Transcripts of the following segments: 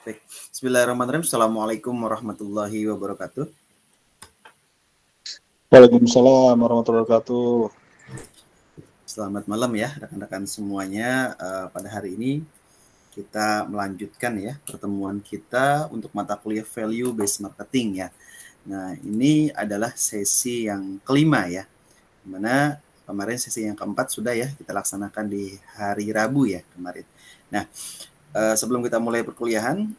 Baik. Bismillahirrahmanirrahim. Assalamualaikum warahmatullahi wabarakatuh. Waalaikumsalam warahmatullahi wabarakatuh. Selamat malam ya rekan-rekan semuanya. Pada hari ini kita melanjutkan ya pertemuan kita untuk mata kuliah Value Based Marketing ya. Nah, ini adalah sesi yang kelima ya, dimana kemarin sesi yang keempat sudah ya kita laksanakan di hari Rabu ya kemarin. Nah, sebelum kita mulai perkuliahan,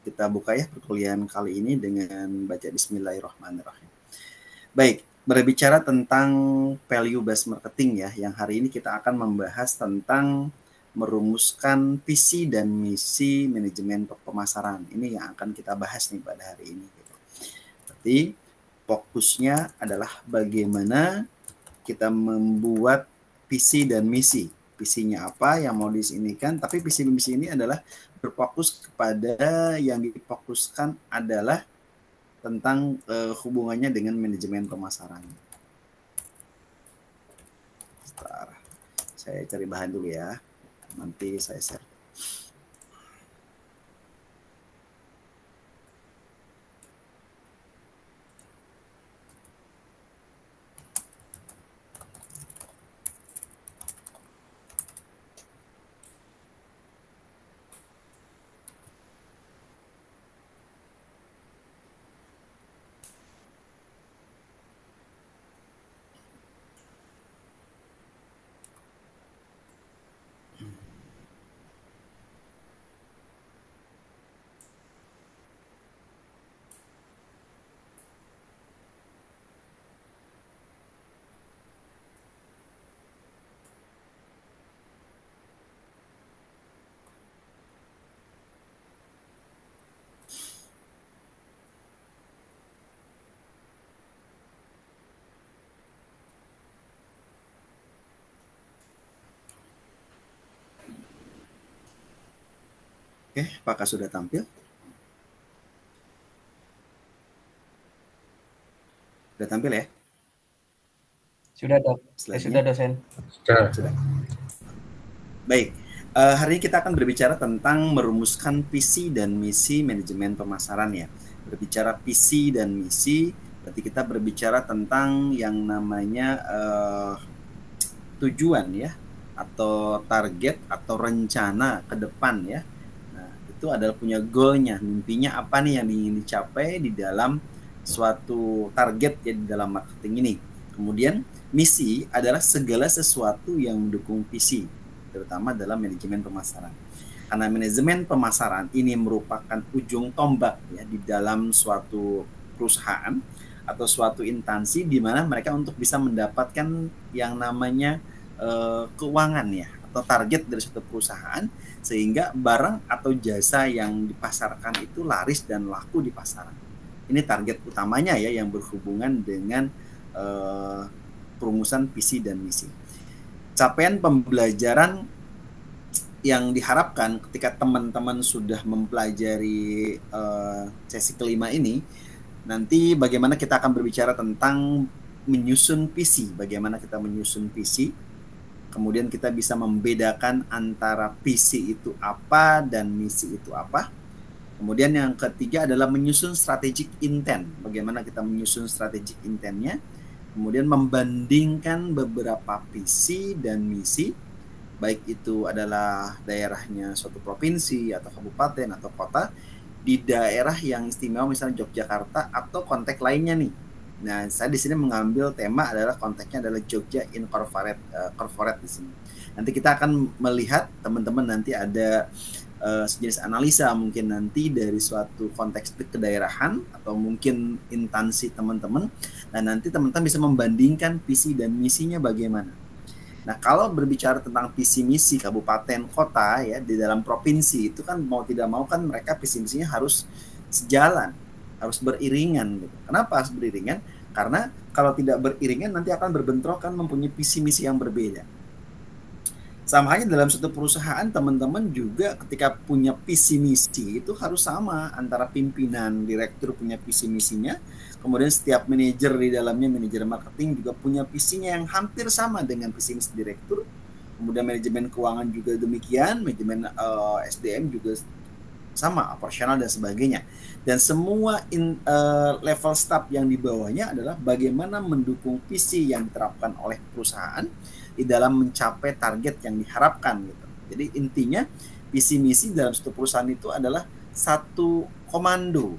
kita buka ya perkuliahan kali ini dengan baca Bismillahirrahmanirrahim. Baik, berbicara tentang value based marketing ya, yang hari ini kita akan membahas tentang merumuskan visi dan misi manajemen pemasaran. Ini yang akan kita bahas nih pada hari ini. Jadi fokusnya adalah bagaimana kita membuat visi dan misi. Visinya apa yang mau disinikan, tapi visi misi ini adalah berfokus kepada yang difokuskan adalah tentang hubungannya dengan manajemen pemasaran. Sebentar, saya cari bahan dulu ya, nanti saya share. Oke, apakah sudah tampil? Sudah tampil ya? Sudah dok, sudah dosen. Sudah. Baik, hari ini kita akan berbicara tentang merumuskan visi dan misi manajemen pemasaran ya. Berbicara visi dan misi, berarti kita berbicara tentang yang namanya tujuan ya, atau target atau rencana ke depan ya. Itu adalah punya goalnya, mimpinya apa nih yang ingin dicapai di dalam suatu target ya di dalam marketing ini. Kemudian misi adalah segala sesuatu yang mendukung visi, terutama dalam manajemen pemasaran. Karena manajemen pemasaran ini merupakan ujung tombak ya di dalam suatu perusahaan atau suatu instansi di mana mereka untuk bisa mendapatkan yang namanya keuangan ya atau target dari suatu perusahaan, sehingga barang atau jasa yang dipasarkan itu laris dan laku di pasaran. Ini target utamanya ya yang berhubungan dengan perumusan visi dan misi. Capaian pembelajaran yang diharapkan ketika teman-teman sudah mempelajari sesi kelima ini, nanti bagaimana kita akan berbicara tentang menyusun visi, bagaimana kita menyusun visi. Kemudian kita bisa membedakan antara visi itu apa dan misi itu apa. Kemudian yang ketiga adalah menyusun strategic intent. Bagaimana kita menyusun strategic intentnya. Kemudian membandingkan beberapa visi dan misi. Baik itu adalah daerahnya suatu provinsi atau kabupaten atau kota. Di daerah yang istimewa misalnya Yogyakarta atau konteks lainnya nih. Nah, saya di sini mengambil tema adalah konteksnya adalah Jogja Corporate di sini. Nanti kita akan melihat teman-teman nanti ada sejenis analisa mungkin nanti dari suatu konteks kedaerahan atau mungkin instansi teman-teman. Nah, nanti teman-teman bisa membandingkan visi dan misinya bagaimana. Nah, kalau berbicara tentang visi misi kabupaten kota ya di dalam provinsi itu kan mau tidak mau kan mereka visi misinya harus sejalan, harus beriringan gitu. Kenapa harus beriringan? Karena kalau tidak beriringan nanti akan berbentrokan, mempunyai visi misi yang berbeda. Sama halnya dalam suatu perusahaan, teman-teman juga ketika punya visi misi itu harus sama antara pimpinan, direktur punya visi misinya, kemudian setiap manajer di dalamnya, manajer marketing juga punya visinya yang hampir sama dengan visi misi direktur. Kemudian manajemen keuangan juga demikian, manajemen SDM juga sama operasional dan sebagainya. Dan semua level staff yang di bawahnya adalah bagaimana mendukung visi yang diterapkan oleh perusahaan di dalam mencapai target yang diharapkan gitu. Jadi intinya visi misi dalam suatu perusahaan itu adalah satu komando.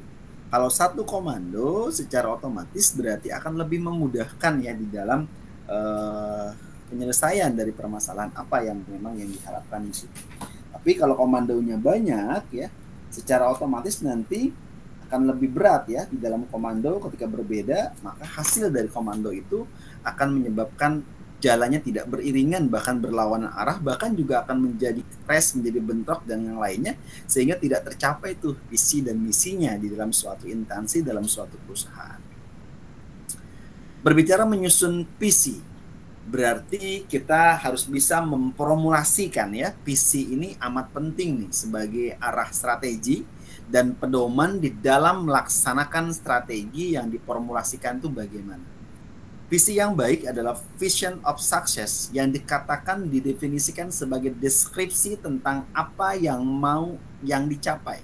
Kalau satu komando secara otomatis berarti akan lebih memudahkan ya di dalam penyelesaian dari permasalahan apa yang memang yang diharapkan di situ. Tapi kalau komandonya banyak ya, secara otomatis nanti akan lebih berat ya di dalam komando. Ketika berbeda, maka hasil dari komando itu akan menyebabkan jalannya tidak beriringan, bahkan berlawanan arah, bahkan juga akan menjadi crash, menjadi bentrok dan yang lainnya, sehingga tidak tercapai tuh visi dan misinya di dalam suatu instansi, dalam suatu perusahaan. Berbicara menyusun visi, berarti kita harus bisa memformulasikan ya, visi ini amat penting nih sebagai arah strategi dan pedoman di dalam melaksanakan strategi yang diformulasikan itu bagaimana. Visi yang baik adalah vision of success yang dikatakan didefinisikan sebagai deskripsi tentang apa yang dicapai.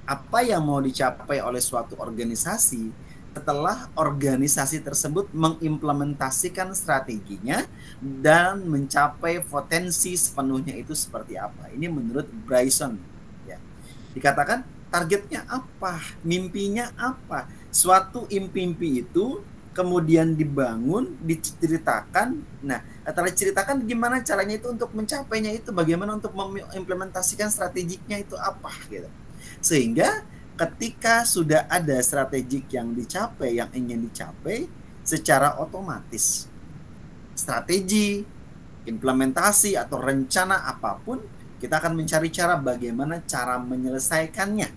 Apa yang mau dicapai oleh suatu organisasi setelah organisasi tersebut mengimplementasikan strateginya dan mencapai potensi sepenuhnya itu seperti apa. Ini menurut Bryson ya. Dikatakan targetnya apa, mimpinya apa. Suatu mimpi itu kemudian dibangun, diceritakan. Nah, setelah diceritakan gimana caranya itu untuk mencapainya itu, bagaimana untuk mengimplementasikan strategiknya itu apa gitu. Sehingga ketika sudah ada strategik yang dicapai, yang ingin dicapai, secara otomatis strategi, implementasi atau rencana apapun, kita akan mencari cara bagaimana cara menyelesaikannya,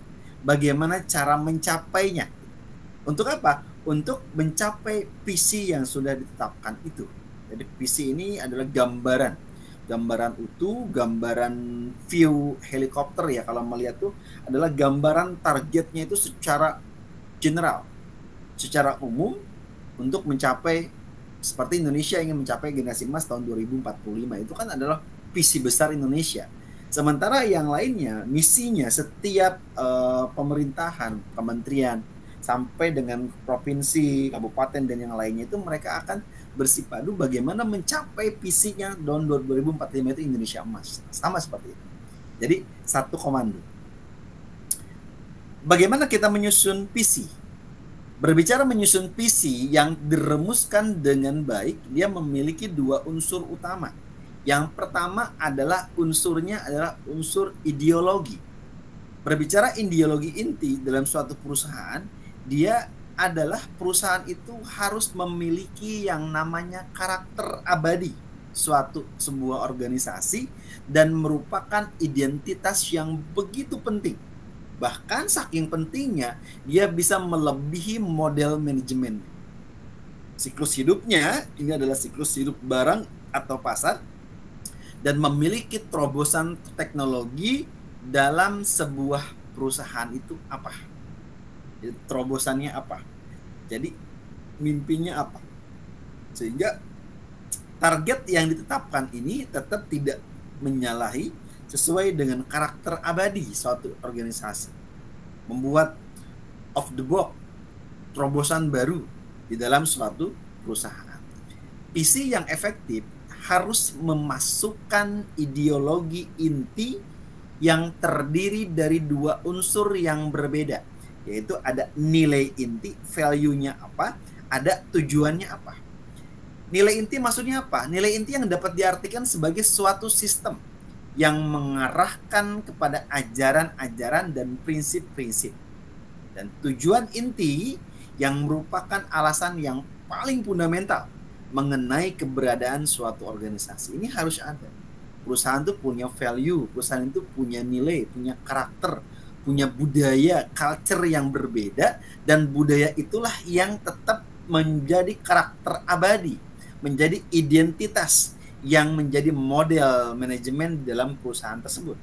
bagaimana cara mencapainya. Untuk apa? Untuk mencapai visi yang sudah ditetapkan itu. Jadi visi ini adalah gambaran utuh, gambaran view helikopter ya, kalau melihat tuh adalah gambaran targetnya itu secara general, secara umum untuk mencapai, seperti Indonesia ingin mencapai generasi emas tahun 2045, itu kan adalah visi besar Indonesia. Sementara yang lainnya, misinya setiap pemerintahan, kementerian, sampai dengan provinsi, kabupaten, dan yang lainnya itu mereka akan bersipadu bagaimana mencapai visinya tahun 2045 itu Indonesia emas. Sama seperti itu. Jadi satu komando. Bagaimana kita menyusun visi? Berbicara menyusun visi yang dirumuskan dengan baik, dia memiliki dua unsur utama. Yang pertama adalah unsurnya adalah unsur ideologi. Berbicara ideologi inti dalam suatu perusahaan, dia adalah perusahaan itu harus memiliki yang namanya karakter abadi sebuah organisasi dan merupakan identitas yang begitu penting. Bahkan saking pentingnya dia bisa melebihi model manajemen. Siklus hidupnya ini adalah siklus hidup barang atau pasar dan memiliki terobosan teknologi dalam sebuah perusahaan itu apa? Jadi, terobosannya apa? Jadi mimpinya apa? Sehingga target yang ditetapkan ini tetap tidak menyalahi sesuai dengan karakter abadi suatu organisasi. Membuat off the box, terobosan baru di dalam suatu perusahaan. Visi yang efektif harus memasukkan ideologi inti yang terdiri dari dua unsur yang berbeda, yaitu ada nilai inti, value-nya apa, ada tujuannya apa. Nilai inti maksudnya apa? Nilai inti yang dapat diartikan sebagai suatu sistem yang mengarahkan kepada ajaran-ajaran dan prinsip-prinsip. Dan tujuan inti yang merupakan alasan yang paling fundamental mengenai keberadaan suatu organisasi. Ini harus ada. Perusahaan itu punya value, perusahaan itu punya nilai, punya karakter, punya budaya, culture yang berbeda, dan budaya itulah yang tetap menjadi karakter abadi, menjadi identitas yang menjadi model manajemen dalam perusahaan tersebut.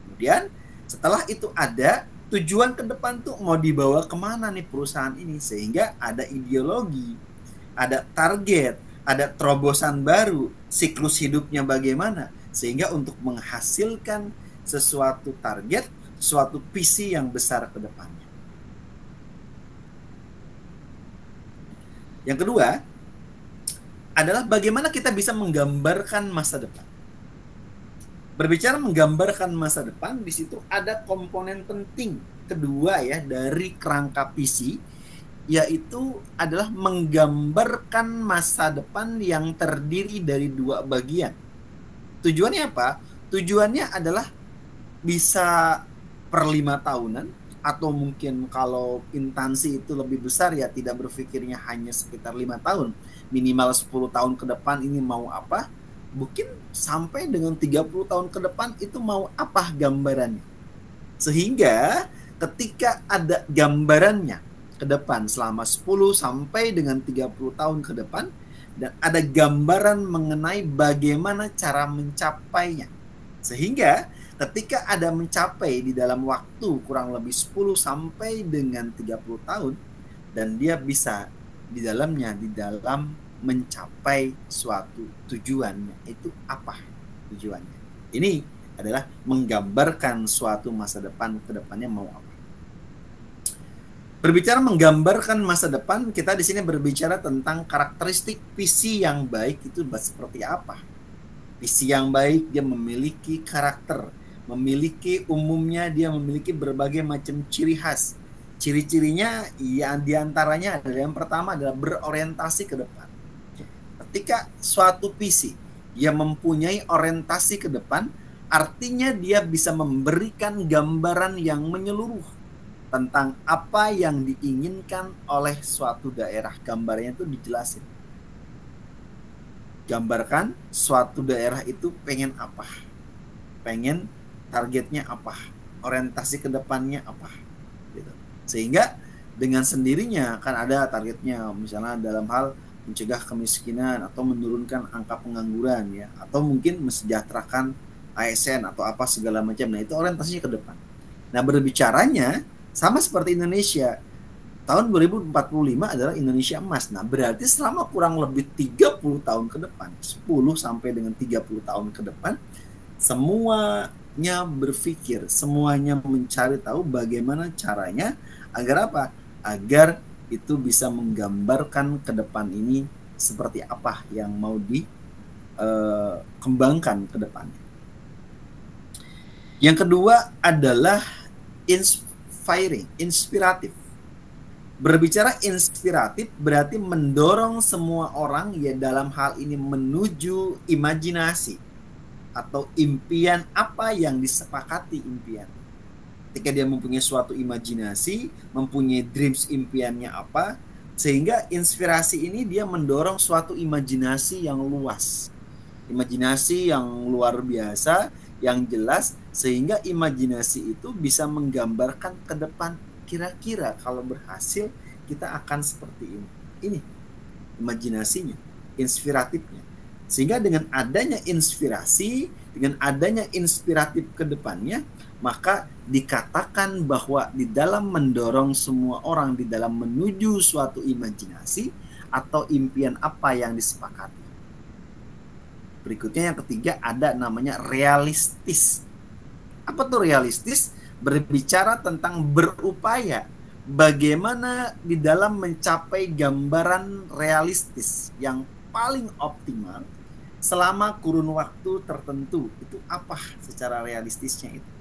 Kemudian setelah itu ada tujuan ke depan tuh mau dibawa kemana nih perusahaan ini, sehingga ada ideologi, ada target, ada terobosan baru, siklus hidupnya bagaimana, sehingga untuk menghasilkan sesuatu target, suatu visi yang besar ke depannya. Yang kedua adalah bagaimana kita bisa menggambarkan masa depan. Berbicara menggambarkan masa depan, di situ ada komponen penting kedua ya dari kerangka visi, yaitu adalah menggambarkan masa depan yang terdiri dari dua bagian. Tujuannya apa? Tujuannya adalah bisa per 5 tahunan, atau mungkin kalau instansi itu lebih besar ya tidak berpikirnya hanya sekitar 5 tahun, minimal 10 tahun ke depan ini mau apa, mungkin sampai dengan 30 tahun ke depan itu mau apa gambarannya. Sehingga ketika ada gambarannya ke depan selama 10 sampai dengan 30 tahun ke depan, dan ada gambaran mengenai bagaimana cara mencapainya. Sehingga ketika ada mencapai di dalam waktu kurang lebih 10 sampai dengan 30 tahun, dan dia bisa di dalam mencapai suatu tujuannya. Itu apa tujuannya? Ini adalah menggambarkan suatu masa depan ke depannya mau apa. Berbicara menggambarkan masa depan, kita di sini berbicara tentang karakteristik visi yang baik itu seperti apa. Visi yang baik dia memiliki karakter, memiliki umumnya dia memiliki berbagai macam ciri khas. Ciri-cirinya yang diantaranya adalah yang pertama adalah berorientasi ke depan. Ketika suatu visi dia mempunyai orientasi ke depan, artinya dia bisa memberikan gambaran yang menyeluruh tentang apa yang diinginkan oleh suatu daerah. Gambarnya itu dijelasin. Gambarkan suatu daerah itu pengen apa, pengen targetnya apa, orientasi ke depannya apa, gitu. Sehingga dengan sendirinya kan ada targetnya, misalnya dalam hal mencegah kemiskinan atau menurunkan angka pengangguran ya, atau mungkin mesejahterakan ASN atau apa segala macam. Nah itu orientasinya ke depan. Nah berbicaranya sama seperti Indonesia, tahun 2045 adalah Indonesia emas. Nah berarti selama kurang lebih 30 tahun ke depan, 10 sampai dengan 30 tahun ke depan, semuanya berpikir, semuanya mencari tahu bagaimana caranya agar apa? Agar itu bisa menggambarkan ke depan ini seperti apa yang mau dikembangkan ke depannya. Yang kedua adalah inspiratif. Berbicara inspiratif berarti mendorong semua orang ya dalam hal ini menuju imajinasi atau impian apa yang disepakati impian. Ketika dia mempunyai suatu imajinasi, mempunyai dreams impiannya apa, sehingga inspirasi ini dia mendorong suatu imajinasi yang luas. Imajinasi yang luar biasa, yang jelas, sehingga imajinasi itu bisa menggambarkan ke depan kira-kira kalau berhasil kita akan seperti ini. Ini imajinasinya, inspiratifnya. Sehingga dengan adanya inspirasi, dengan adanya inspiratif ke depannya, maka dikatakan bahwa di dalam mendorong semua orang di dalam menuju suatu imajinasi atau impian apa yang disepakati. Berikutnya yang ketiga ada namanya realistis. Apa tuh realistis? Berbicara tentang berupaya bagaimana di dalam mencapai gambaran realistis yang paling optimal selama kurun waktu tertentu. Itu apa secara realistisnya itu?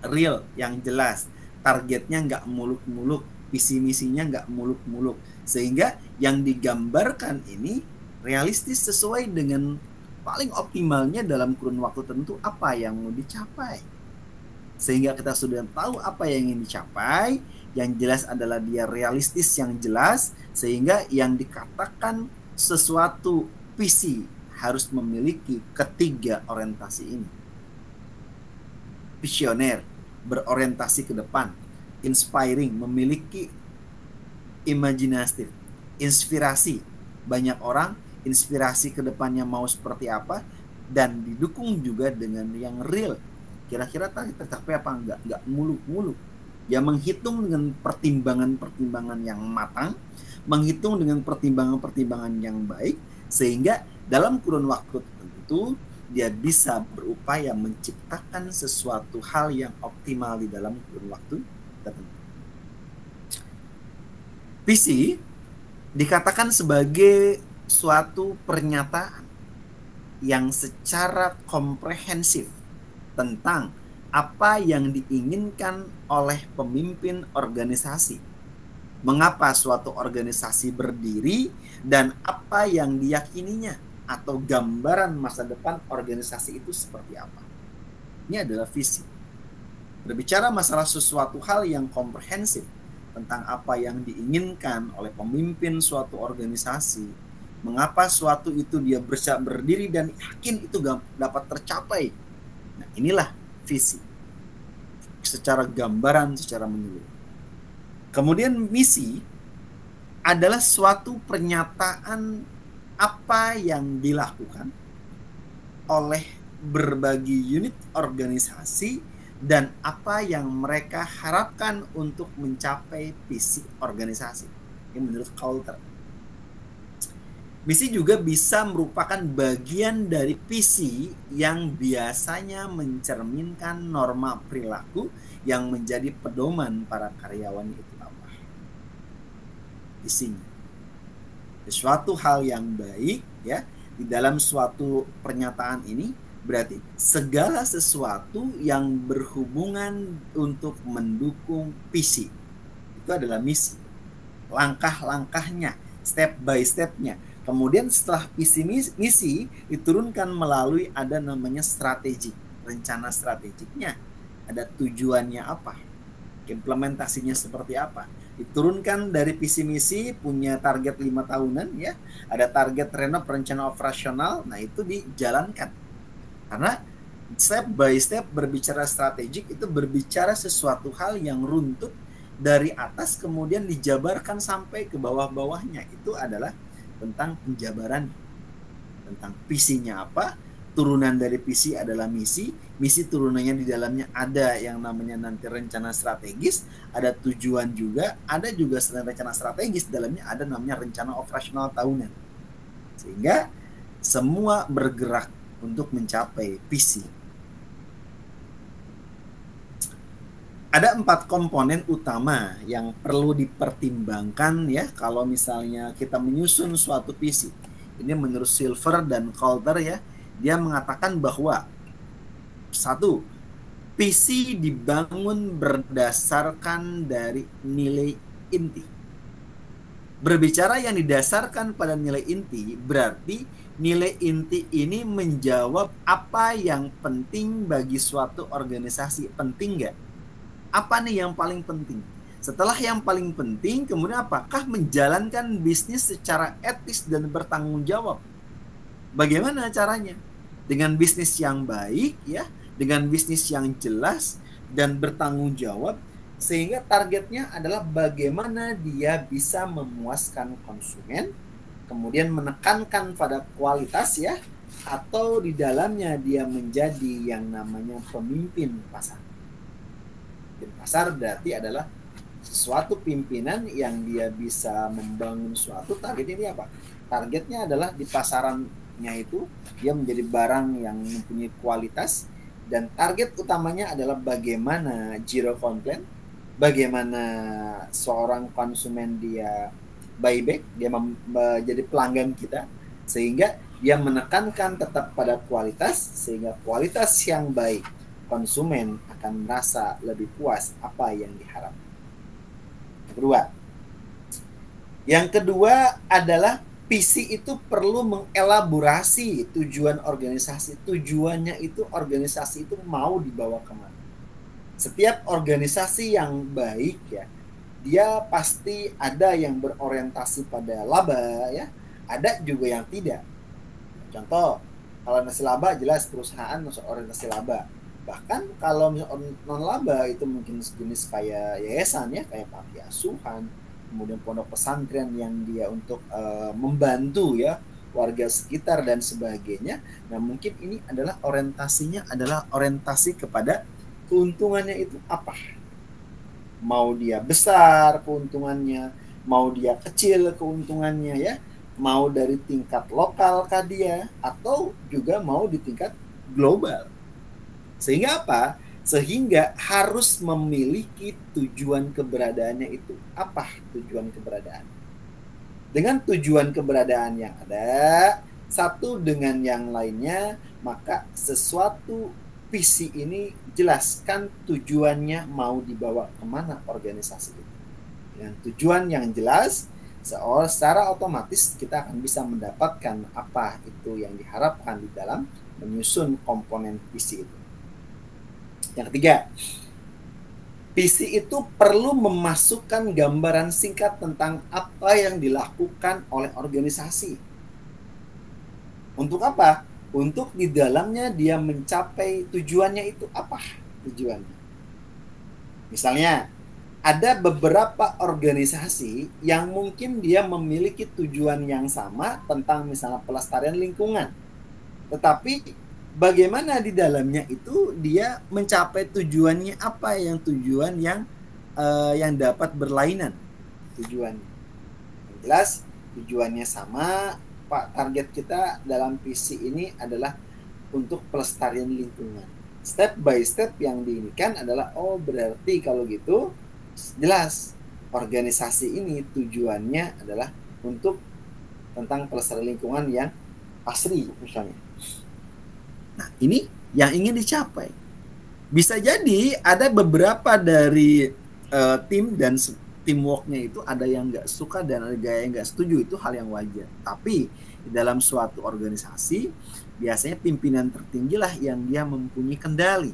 Real, yang jelas, targetnya nggak muluk-muluk, visi misinya nggak muluk-muluk, sehingga yang digambarkan ini realistis sesuai dengan paling optimalnya dalam kurun waktu tertentu apa yang mau dicapai. Sehingga kita sudah tahu apa yang ingin dicapai, yang jelas adalah dia realistis yang jelas, sehingga yang dikatakan sesuatu visi harus memiliki ketiga orientasi ini. Visioner, berorientasi ke depan. Inspiring, memiliki imajinatif. Inspirasi, banyak orang inspirasi ke depannya mau seperti apa, dan didukung juga dengan yang real. Kira-kira tercapai apa enggak? Enggak muluk-muluk. Ya menghitung dengan pertimbangan-pertimbangan yang matang, menghitung dengan pertimbangan-pertimbangan yang baik, sehingga dalam kurun waktu tertentu dia bisa berupaya menciptakan sesuatu hal yang optimal di dalam kurun waktu tertentu. Visi dikatakan sebagai suatu pernyataan yang secara komprehensif tentang apa yang diinginkan oleh pemimpin organisasi, mengapa suatu organisasi berdiri, dan apa yang diyakininya atau gambaran masa depan organisasi itu seperti apa. Ini adalah visi. Berbicara masalah sesuatu hal yang komprehensif tentang apa yang diinginkan oleh pemimpin suatu organisasi, mengapa suatu itu dia bisa berdiri dan yakin itu dapat tercapai. Nah, inilah visi secara gambaran, secara menyeluruh. Kemudian misi adalah suatu pernyataan apa yang dilakukan oleh berbagai unit organisasi dan apa yang mereka harapkan untuk mencapai visi organisasi. Ini menurut Coulter. Misi juga bisa merupakan bagian dari visi yang biasanya mencerminkan norma perilaku yang menjadi pedoman para karyawan itu apa. Visinya. Suatu hal yang baik ya di dalam suatu pernyataan ini berarti segala sesuatu yang berhubungan untuk mendukung visi. Itu adalah misi. Langkah-langkahnya, step by stepnya. Kemudian setelah visi misi diturunkan melalui ada namanya strategi, rencana strategiknya. Ada tujuannya apa? Implementasinya seperti apa? Diturunkan dari visi misi, punya target 5 tahunan ya. Ada target renov, rencana operasional. Nah, itu dijalankan. Karena step by step berbicara strategik itu berbicara sesuatu hal yang runtut dari atas kemudian dijabarkan sampai ke bawah-bawahnya. Itu adalah tentang penjabaran, tentang visinya apa. Turunan dari visi adalah misi. Misi turunannya di dalamnya ada yang namanya nanti rencana strategis, ada tujuan juga, ada juga selain rencana strategis dalamnya ada namanya rencana operasional tahunan. Sehingga semua bergerak untuk mencapai visi. Ada 4 komponen utama yang perlu dipertimbangkan ya kalau misalnya kita menyusun suatu visi. Ini menurut Silver dan Coulter ya. Dia mengatakan bahwa 1. Visi dibangun berdasarkan dari nilai inti. Berbicara yang didasarkan pada nilai inti berarti nilai inti ini menjawab apa yang penting bagi suatu organisasi. Penting nggak? Apa nih yang paling penting? Setelah yang paling penting, kemudian apakah menjalankan bisnis secara etis dan bertanggung jawab? Bagaimana caranya? Dengan bisnis yang baik ya, dengan bisnis yang jelas dan bertanggung jawab, sehingga targetnya adalah bagaimana dia bisa memuaskan konsumen, kemudian menekankan pada kualitas ya, atau di dalamnya dia menjadi yang namanya pemimpin pasar. Pemimpin pasar berarti adalah suatu pimpinan yang dia bisa membangun suatu target. Ini apa? Targetnya adalah di pasarannya itu dia menjadi barang yang mempunyai kualitas, dan target utamanya adalah bagaimana zero complaint, bagaimana seorang konsumen dia buyback, dia menjadi pelanggan kita, sehingga dia menekankan tetap pada kualitas, sehingga kualitas yang baik konsumen akan merasa lebih puas apa yang diharapkan. Yang kedua adalah visi itu perlu mengelaborasi tujuan organisasi. Tujuannya itu organisasi itu mau dibawa kemana. Setiap organisasi yang baik ya, dia pasti ada yang berorientasi pada laba ya, ada juga yang tidak. Contoh, kalau nasi laba jelas perusahaan orientasi laba. Bahkan kalau non laba itu mungkin sejenis kayak yayasan ya, kayak panti asuhan, kemudian pondok pesantren yang dia untuk membantu ya warga sekitar dan sebagainya. Nah, mungkin ini adalah orientasinya adalah orientasi kepada keuntungannya itu apa. Mau dia besar keuntungannya, mau dia kecil keuntungannya ya. mau dari tingkat lokal kah dia, atau juga mau di tingkat global. Sehingga apa? Sehingga harus memiliki tujuan keberadaannya itu. Apa tujuan keberadaan? Dengan tujuan keberadaan yang ada, satu dengan yang lainnya, maka sesuatu visi ini jelaskan tujuannya mau dibawa kemana organisasi itu. Dengan tujuan yang jelas, secara otomatis kita akan bisa mendapatkan apa itu yang diharapkan di dalam menyusun komponen visi itu. Yang ketiga, visi itu perlu memasukkan gambaran singkat tentang apa yang dilakukan oleh organisasi. Untuk apa? Untuk di dalamnya dia mencapai tujuannya itu apa tujuannya. Misalnya, ada beberapa organisasi yang mungkin dia memiliki tujuan yang sama tentang misalnya pelestarian lingkungan. Tetapi bagaimana di dalamnya itu dia mencapai tujuannya apa, yang tujuan yang dapat berlainan tujuannya. Yang jelas tujuannya sama, Pak. Target kita dalam visi ini adalah untuk pelestarian lingkungan. Step by step yang diinginkan adalah, oh berarti kalau gitu jelas organisasi ini tujuannya adalah untuk tentang pelestarian lingkungan yang asri misalnya. Nah, ini yang ingin dicapai. Bisa jadi ada beberapa dari tim dan teamworknya itu ada yang nggak suka dan ada yang nggak setuju, itu hal yang wajar. Tapi di dalam suatu organisasi biasanya pimpinan tertinggi lah yang dia mempunyai kendali.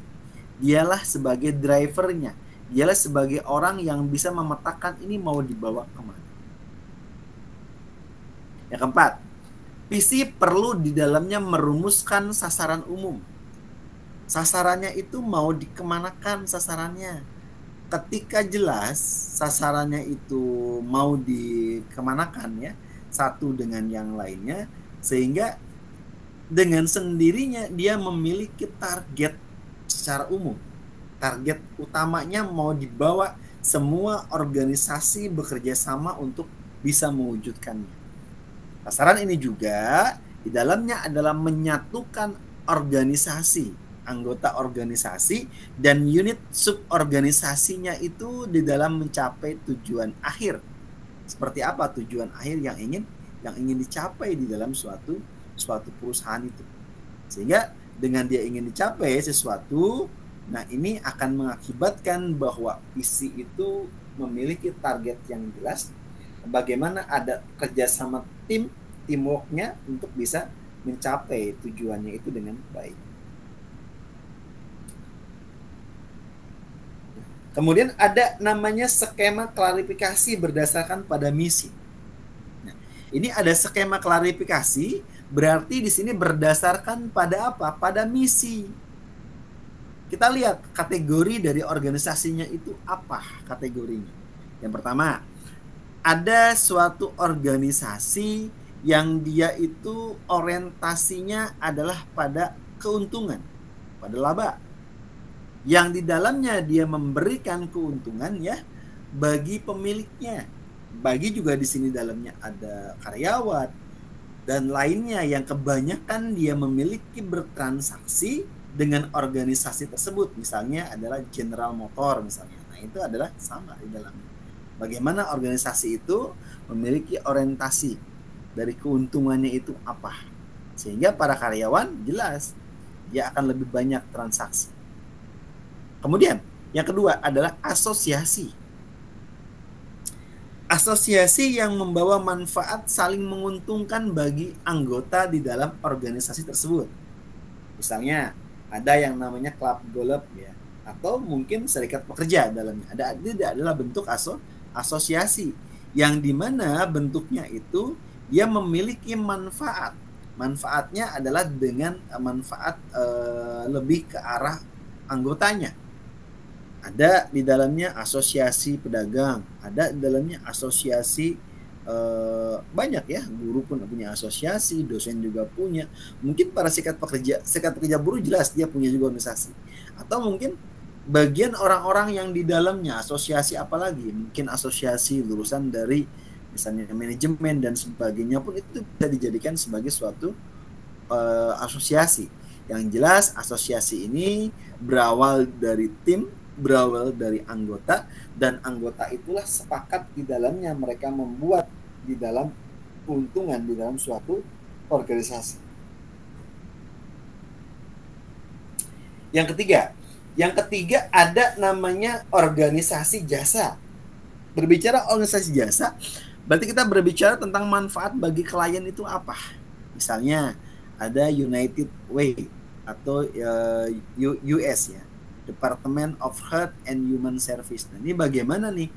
Dialah sebagai drivernya. Dialah sebagai orang yang bisa memetakan ini mau dibawa kemana. Yang keempat, visi perlu di dalamnya merumuskan sasaran umum. Sasarannya itu mau dikemanakan sasarannya. Ketika jelas sasarannya itu mau dikemanakan ya, satu dengan yang lainnya, sehingga dengan sendirinya dia memiliki target secara umum. Target utamanya mau dibawa semua organisasi bekerja sama untuk bisa mewujudkannya. Sasaran ini juga di dalamnya adalah menyatukan organisasi, anggota organisasi dan unit suborganisasinya itu di dalam mencapai tujuan akhir. Seperti apa tujuan akhir yang ingin dicapai di dalam suatu perusahaan itu. Sehingga dengan dia ingin dicapai sesuatu, nah ini akan mengakibatkan bahwa visi itu memiliki target yang jelas. Bagaimana ada kerjasama teamworknya untuk bisa mencapai tujuannya itu dengan baik. Kemudian ada namanya skema klarifikasi berdasarkan pada misi. Nah, ini ada skema klarifikasi, berarti di sini berdasarkan pada apa? Pada misi. Kita lihat kategori dari organisasinya itu apa kategorinya. Yang pertama, ada suatu organisasi yang dia itu orientasinya adalah pada keuntungan, pada laba. Yang di dalamnya dia memberikan keuntungan ya bagi pemiliknya. Bagi juga di sini dalamnya ada karyawan dan lainnya yang kebanyakan dia memiliki bertransaksi dengan organisasi tersebut. Misalnya adalah General Motor misalnya. Nah, itu adalah sama di dalamnya. Bagaimana organisasi itu memiliki orientasi dari keuntungannya itu apa. Sehingga para karyawan jelas dia akan lebih banyak transaksi. Kemudian yang kedua adalah asosiasi. Asosiasi yang membawa manfaat saling menguntungkan bagi anggota di dalam organisasi tersebut. Misalnya ada yang namanya klub golf ya, atau mungkin serikat pekerja dalamnya. Ada adalah bentuk asosiasi yang dimana bentuknya itu dia memiliki manfaat. Manfaatnya adalah dengan manfaat lebih ke arah anggotanya. Ada di dalamnya asosiasi pedagang, ada di dalamnya asosiasi banyak ya, guru pun punya asosiasi, dosen juga punya. Mungkin para serikat pekerja buruh jelas dia punya juga organisasi. Atau mungkin bagian orang-orang yang di dalamnya asosiasi apalagi, mungkin asosiasi lulusan dari misalnya manajemen dan sebagainya pun itu bisa dijadikan sebagai suatu asosiasi. Yang jelas asosiasi ini berawal dari tim, berawal dari anggota, dan anggota itulah sepakat di dalamnya mereka membuat di dalam keuntungan di dalam suatu organisasi. Yang ketiga ada namanya organisasi jasa. Berbicara organisasi jasa, berarti kita berbicara tentang manfaat bagi klien itu apa. Misalnya ada United Way atau US ya, Department of Health and Human Service. Nah, ini bagaimana nih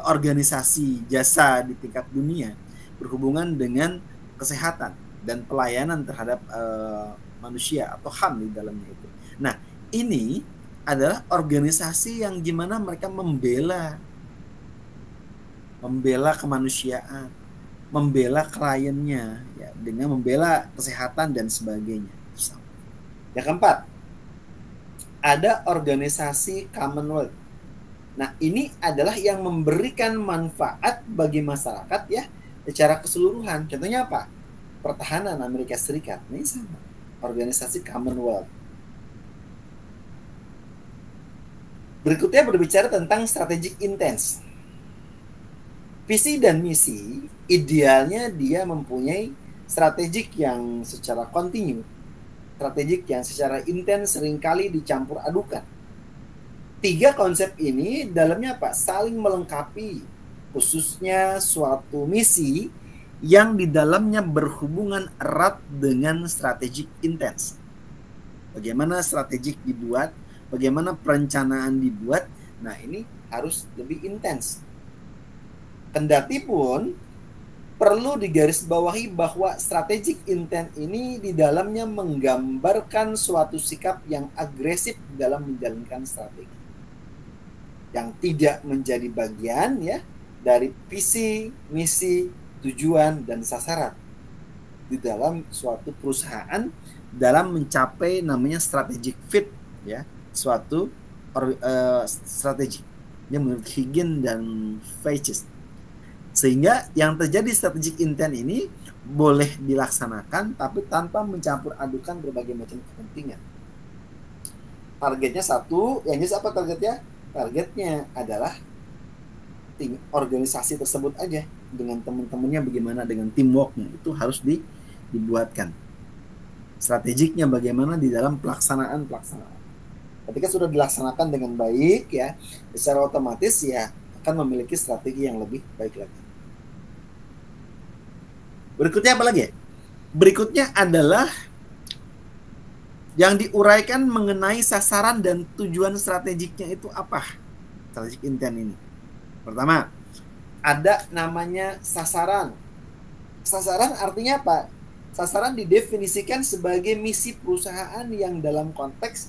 organisasi jasa di tingkat dunia berhubungan dengan kesehatan dan pelayanan terhadap manusia atau HAM di dalamnya itu. Nah, ini adalah organisasi yang gimana mereka membela kemanusiaan, membela kliennya ya, dengan membela kesehatan dan sebagainya. Yang keempat, ada organisasi Commonwealth. Nah, ini adalah yang memberikan manfaat bagi masyarakat ya secara keseluruhan. Contohnya apa? Pertahanan Amerika Serikat. Ini sama. Organisasi Commonwealth. Berikutnya berbicara tentang strategic intent. Visi dan misi idealnya dia mempunyai strategik yang secara kontinu, strategik yang secara intens seringkali dicampur adukan. 3 konsep ini dalamnya apa? Saling melengkapi, khususnya suatu misi yang di dalamnya berhubungan erat dengan strategic intens. Bagaimana strategik dibuat, bagaimana perencanaan dibuat, nah ini harus lebih intens. Kendati pun perlu digarisbawahi bahwa strategic intent ini di dalamnya menggambarkan suatu sikap yang agresif dalam menjalankan strategi, yang tidak menjadi bagian ya dari visi, misi, tujuan dan sasaran di dalam suatu perusahaan dalam mencapai namanya strategic fit ya, suatu strategi yang menurut Higgins dan Feiches. Sehingga yang terjadi strategic intent ini boleh dilaksanakan tapi tanpa mencampur adukan berbagai macam kepentingan. Targetnya satu, yang jelas apa targetnya? Targetnya adalah organisasi tersebut aja dengan teman-temannya, bagaimana dengan teamworknya itu harus dibuatkan. Strategiknya bagaimana di dalam pelaksanaan. Ketika sudah dilaksanakan dengan baik ya, secara otomatis ya akan memiliki strategi yang lebih baik lagi. Berikutnya apa lagi? Berikutnya adalah yang diuraikan mengenai sasaran dan tujuan strategiknya itu apa? Strategic intent ini. Pertama, ada namanya sasaran. Sasaran artinya apa? Sasaran didefinisikan sebagai misi perusahaan yang dalam konteks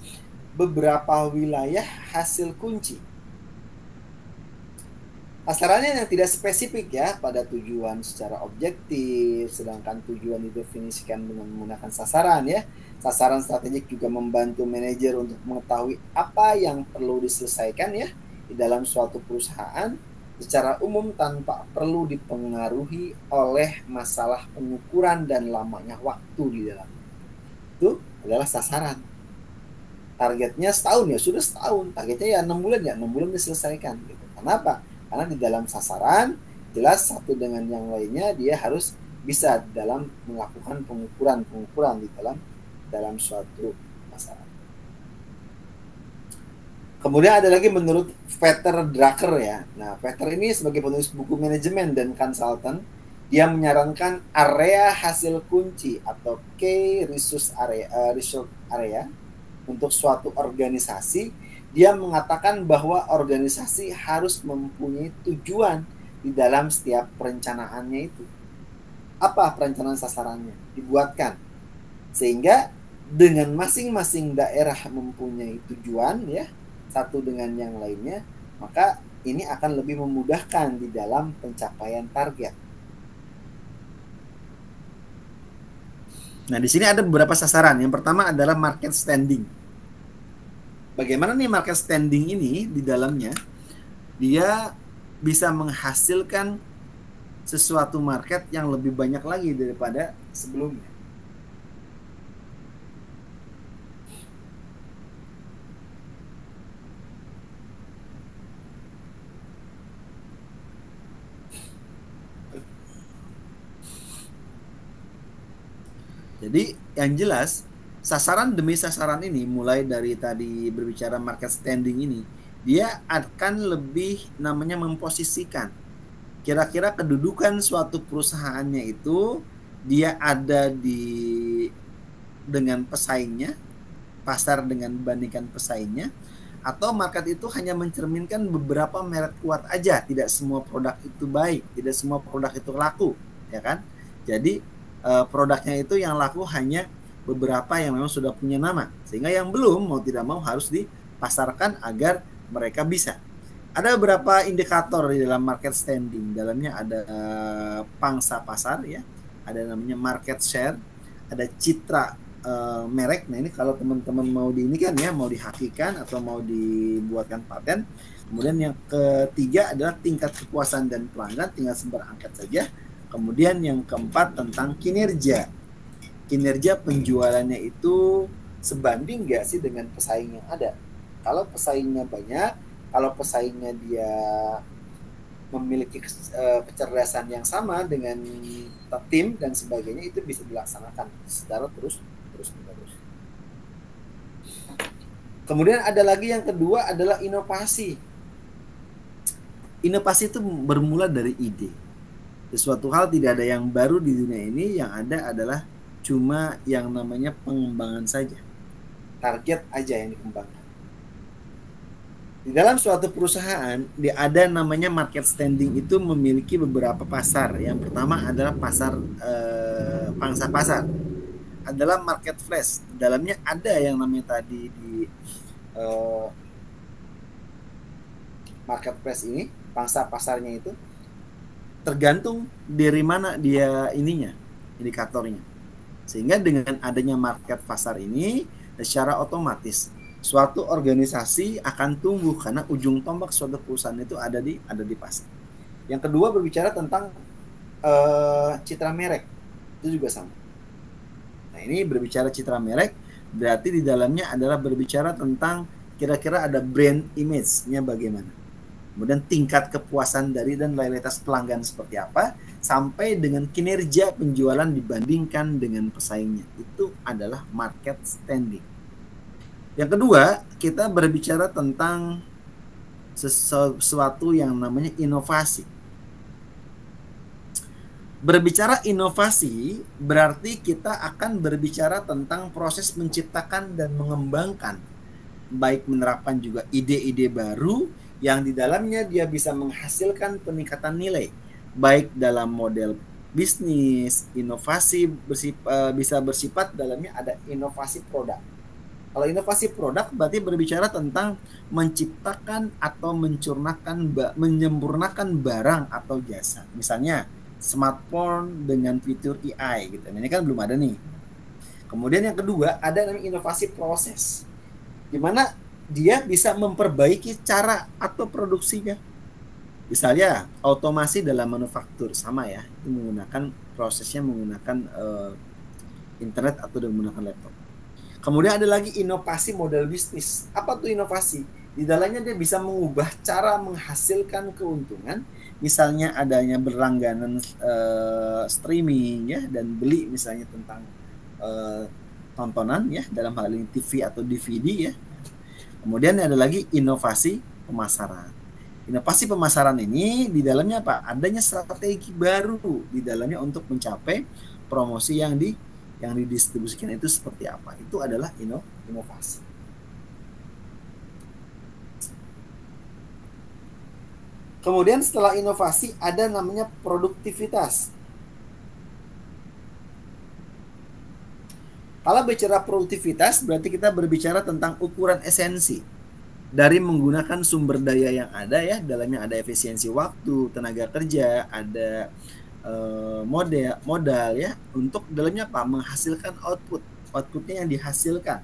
beberapa wilayah hasil kunci. Sasarannya yang tidak spesifik ya pada tujuan secara objektif, sedangkan tujuan didefinisikan dengan menggunakan sasaran ya. Sasaran strategik juga membantu manajer untuk mengetahui apa yang perlu diselesaikan ya di dalam suatu perusahaan secara umum tanpa perlu dipengaruhi oleh masalah pengukuran dan lamanya waktu di dalamnya. Itu adalah sasaran. Targetnya setahun ya sudah setahun, targetnya ya 6 bulan ya 6 bulan diselesaikan gitu. Kenapa? Karena di dalam sasaran jelas satu dengan yang lainnya dia harus bisa dalam melakukan pengukuran di dalam suatu sasaran. Kemudian ada lagi menurut Peter Drucker ya. Nah, Peter ini sebagai penulis buku manajemen dan konsultan, dia menyarankan area hasil kunci atau key resource area untuk suatu organisasi. Dia mengatakan bahwa organisasi harus mempunyai tujuan di dalam setiap perencanaannya itu. Apa perencanaan sasarannya? Dibuatkan. Sehingga dengan masing-masing daerah mempunyai tujuan ya, satu dengan yang lainnya, maka ini akan lebih memudahkan di dalam pencapaian target. Nah, di sini ada beberapa sasaran. Yang pertama adalah market standing. Bagaimana nih market standing ini di dalamnya? Dia bisa menghasilkan sesuatu market yang lebih banyak lagi daripada sebelumnya. Jadi yang jelas sasaran demi sasaran ini, mulai dari tadi berbicara market standing ini, dia akan lebih namanya memposisikan kira-kira kedudukan suatu perusahaannya itu dia ada di dengan pesaingnya, pasar dengan bandingkan pesaingnya, atau market itu hanya mencerminkan beberapa merek kuat aja, tidak semua produk itu baik, tidak semua produk itu laku, ya kan? Jadi produknya itu yang laku hanya beberapa yang memang sudah punya nama, sehingga yang belum mau tidak mau harus dipasarkan agar mereka bisa. Ada beberapa indikator di dalam market standing. Dalamnya ada pangsa pasar, ya, ada namanya market share, ada citra merek. Nah ini kalau teman-teman mau diinikan ya, mau dihakikan atau mau dibuatkan paten. Kemudian yang ketiga adalah tingkat kepuasan dan pelanggan, tinggal sebar angkat saja. Kemudian yang keempat tentang kinerja. Kinerja penjualannya itu sebanding nggak sih dengan pesaing yang ada. Kalau pesaingnya banyak, kalau pesaingnya dia memiliki kecerdasan yang sama dengan tim dan sebagainya, itu bisa dilaksanakan secara terus menerus. Kemudian ada lagi yang kedua adalah inovasi. Inovasi itu bermula dari ide. Sesuatu hal tidak ada yang baru di dunia ini, yang ada adalah cuma yang namanya pengembangan saja. Target aja yang dikembangkan. Di dalam suatu perusahaan, ada namanya market standing itu memiliki beberapa pasar. Yang pertama adalah pasar pangsa pasar. Adalah market flash. Di dalamnya ada yang namanya tadi di market flash ini, pangsa pasarnya itu tergantung dari mana dia ininya, indikatornya. Sehingga dengan adanya market pasar ini, secara otomatis suatu organisasi akan tumbuh karena ujung tombak suatu perusahaan itu ada di pasar. Yang kedua berbicara tentang citra merek, itu juga sama. Nah ini berbicara citra merek, berarti di dalamnya adalah berbicara tentang kira-kira ada brand image-nya bagaimana. Kemudian tingkat kepuasan dari dan loyalitas pelanggan seperti apa, sampai dengan kinerja penjualan dibandingkan dengan pesaingnya. Itu adalah market standing. Yang kedua, kita berbicara tentang sesuatu yang namanya inovasi. Berbicara inovasi berarti kita akan berbicara tentang proses menciptakan dan mengembangkan, baik menerapkan juga ide-ide baru yang di dalamnya dia bisa menghasilkan peningkatan nilai, baik dalam model bisnis, inovasi bisa bersifat dalamnya ada inovasi produk. Kalau inovasi produk berarti berbicara tentang menciptakan atau menyempurnakan barang atau jasa. Misalnya smartphone dengan fitur AI gitu. Ini kan belum ada nih. Kemudian yang kedua ada namanya inovasi proses, di mana dia bisa memperbaiki cara atau produksinya. Misalnya otomasi dalam manufaktur, sama ya, itu menggunakan prosesnya menggunakan internet atau menggunakan laptop. Kemudian ada lagi inovasi model bisnis. Apa tuh inovasi? Di dalamnya dia bisa mengubah cara menghasilkan keuntungan, misalnya adanya berlangganan streaming ya, dan beli misalnya tentang tontonan ya, dalam hal ini TV atau DVD ya. Kemudian ada lagi inovasi pemasaran. Inovasi pemasaran ini di dalamnya apa? Adanya strategi baru di dalamnya untuk mencapai promosi yang didistribusikan itu seperti apa. Itu adalah inovasi. Kemudian setelah inovasi ada namanya produktivitas. Kalau bicara produktivitas berarti kita berbicara tentang ukuran esensi dari menggunakan sumber daya yang ada ya, dalamnya ada efisiensi waktu, tenaga kerja, ada modal ya, untuk dalamnya apa? Menghasilkan outputnya yang dihasilkan.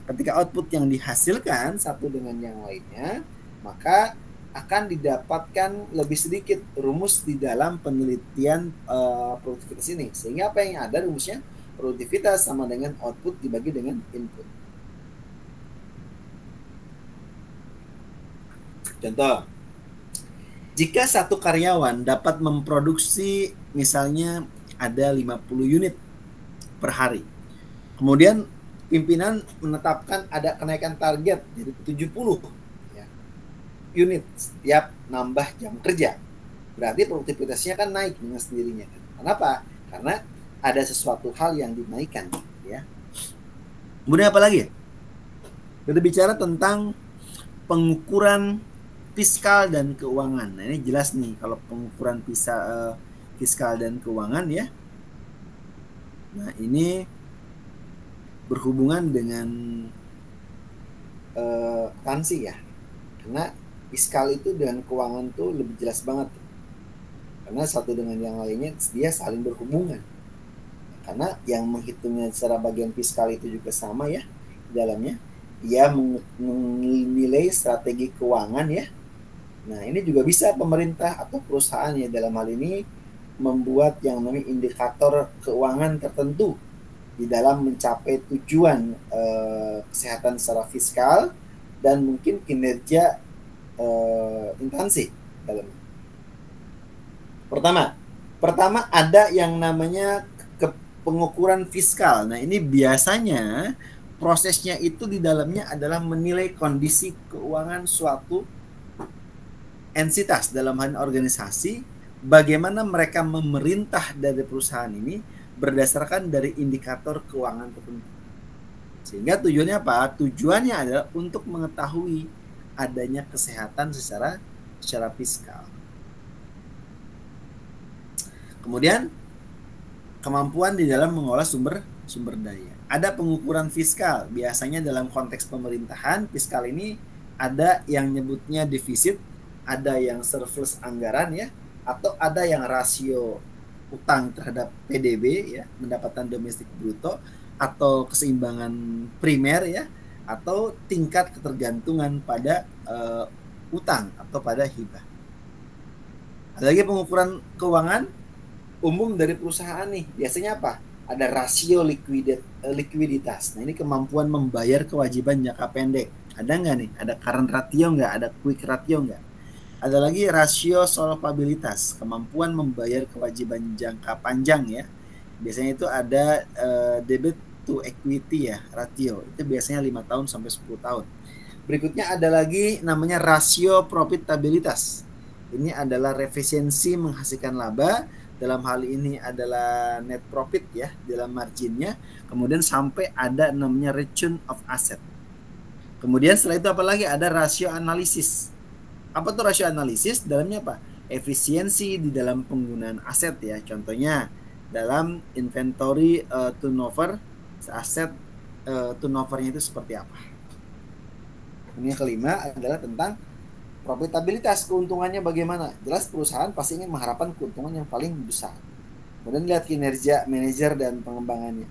Ketika output yang dihasilkan satu dengan yang lainnya, maka akan didapatkan lebih sedikit rumus di dalam penelitian produktivitas ini. Sehingga apa yang ada rumusnya? Produktivitas sama dengan output dibagi dengan input. Contoh, jika satu karyawan dapat memproduksi misalnya ada 50 unit per hari. Kemudian pimpinan menetapkan ada kenaikan target dari 70 unit setiap nambah jam kerja. Berarti produktivitasnya kan naik dengan sendirinya. Kenapa? Karena ada sesuatu hal yang dinaikkan, ya. Kemudian apa lagi? Kita bicara tentang pengukuran fiskal dan keuangan. Nah, ini jelas nih kalau pengukuran fiskal dan keuangan, ya. Nah, ini berhubungan dengan akuntansi, ya. Karena fiskal itu dengan keuangan tuh lebih jelas banget. Karena satu dengan yang lainnya dia saling berhubungan. Karena yang menghitungnya secara bagian fiskal itu juga sama, ya, di dalamnya. Dia menilai strategi keuangan, ya. Nah, ini juga bisa pemerintah atau perusahaan, ya, dalam hal ini membuat yang namanya indikator keuangan tertentu di dalam mencapai tujuan kesehatan secara fiskal dan mungkin kinerja instansi dalamnya. Pertama ada yang namanya pengukuran fiskal. Nah, ini biasanya prosesnya itu di dalamnya adalah menilai kondisi keuangan suatu entitas dalam hal organisasi, bagaimana mereka memerintah dari perusahaan ini berdasarkan dari indikator keuangan tertentu. Sehingga tujuannya apa? Tujuannya adalah untuk mengetahui adanya kesehatan secara fiskal. Kemudian kemampuan di dalam mengolah sumber daya. Ada pengukuran fiskal, biasanya dalam konteks pemerintahan. Fiskal ini ada yang nyebutnya defisit, ada yang surplus anggaran, ya, atau ada yang rasio utang terhadap PDB, ya, pendapatan domestik bruto, atau keseimbangan primer, ya, atau tingkat ketergantungan pada utang atau pada hibah. Ada lagi pengukuran keuangan umum dari perusahaan nih. Biasanya apa? Ada rasio likuiditas. Nah, ini kemampuan membayar kewajiban jangka pendek. Ada nggak nih? Ada current ratio nggak? Ada quick ratio nggak? Ada lagi rasio solvabilitas, kemampuan membayar kewajiban jangka panjang, ya. Biasanya itu ada debit to equity, ya, ratio. Itu biasanya 5 tahun sampai 10 tahun. Berikutnya ada lagi namanya rasio profitabilitas. Ini adalah efisiensi menghasilkan laba. Dalam hal ini adalah net profit, ya, dalam marginnya. Kemudian sampai ada namanya return of asset. Kemudian setelah itu apa lagi? Ada rasio analisis. Apa tuh rasio analisis? Dalamnya apa? Efisiensi di dalam penggunaan aset, ya. Contohnya dalam inventory turnover, aset turnovernya itu seperti apa. Ini yang kelima adalah tentang profitabilitas, keuntungannya bagaimana. Jelas perusahaan pasti ingin mengharapkan keuntungan yang paling besar. Kemudian lihat kinerja manajer dan pengembangannya.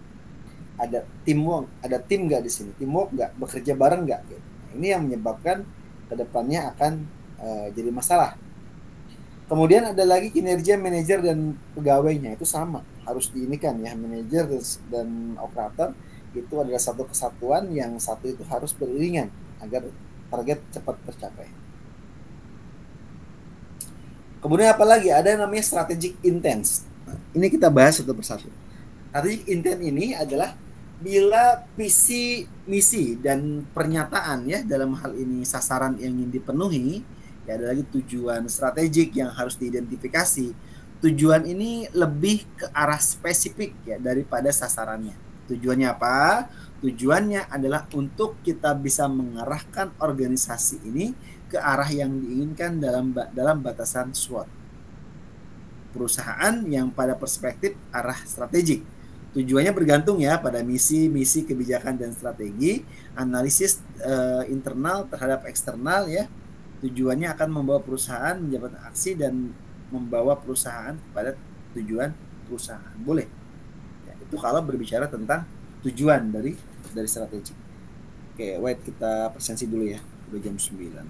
Ada teamwork, ada tim nggak di sini? Teamwork nggak? Bekerja bareng nggak? Gitu. Nah, ini yang menyebabkan kedepannya akan jadi masalah. Kemudian ada lagi kinerja manajer dan pegawainya, itu sama, harus diinikan, ya. Manajer dan operator itu adalah satu kesatuan, yang satu itu harus beriringan agar target cepat tercapai. Kemudian apa lagi? Ada yang namanya strategic intent. Nah, ini kita bahas satu persatu. Strategic intent ini adalah bila visi, misi, dan pernyataan, ya, dalam hal ini sasaran yang ingin dipenuhi, ya, ada lagi tujuan strategik yang harus diidentifikasi. Tujuan ini lebih ke arah spesifik, ya, daripada sasarannya. Tujuannya apa? Tujuannya adalah untuk kita bisa mengarahkan organisasi ini ke arah yang diinginkan dalam batasan SWOT. Perusahaan yang pada perspektif arah strategik. Tujuannya bergantung, ya, pada misi, kebijakan, dan strategi. Analisis internal terhadap eksternal, ya. Tujuannya akan membawa perusahaan menjabat aksi dan membawa perusahaan kepada tujuan perusahaan. Boleh. Ya, itu kalau berbicara tentang tujuan dari strategi. Oke, wait, kita presensi dulu, ya. Udah jam 9.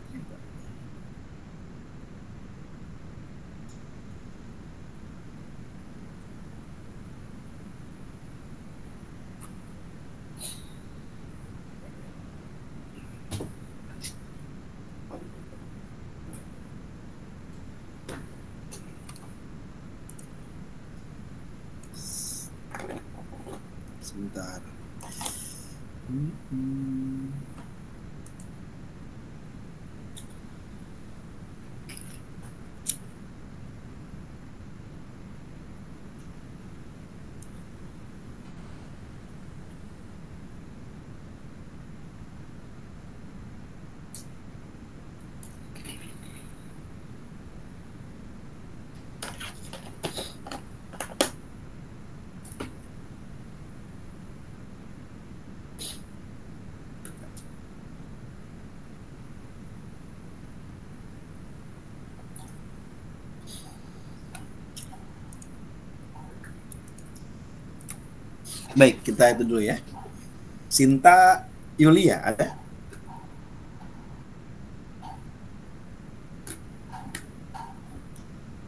Sebentar. Baik, kita itu dulu ya. Sinta Yulia ada?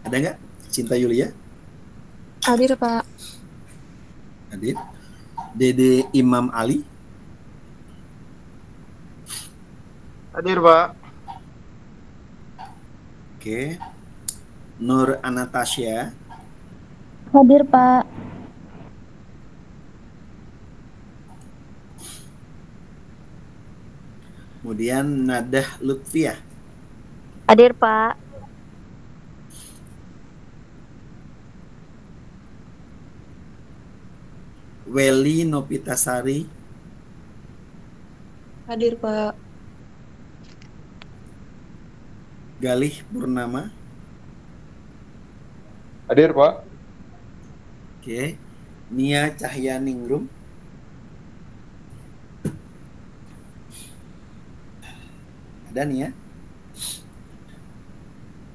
Ada nggak? Sinta Yulia? Hadir, Pak. Hadir. Dede Imam Ali? Hadir, Pak. Oke. Nur Anastasia? Hadir, Pak. Kemudian Nadah Lutfiah? Hadir, Pak. Weli Nopitasari? Hadir, Pak. Galih Purnama? Hadir, Pak. Oke. Nia Cahyaningrum? Ada nih ya?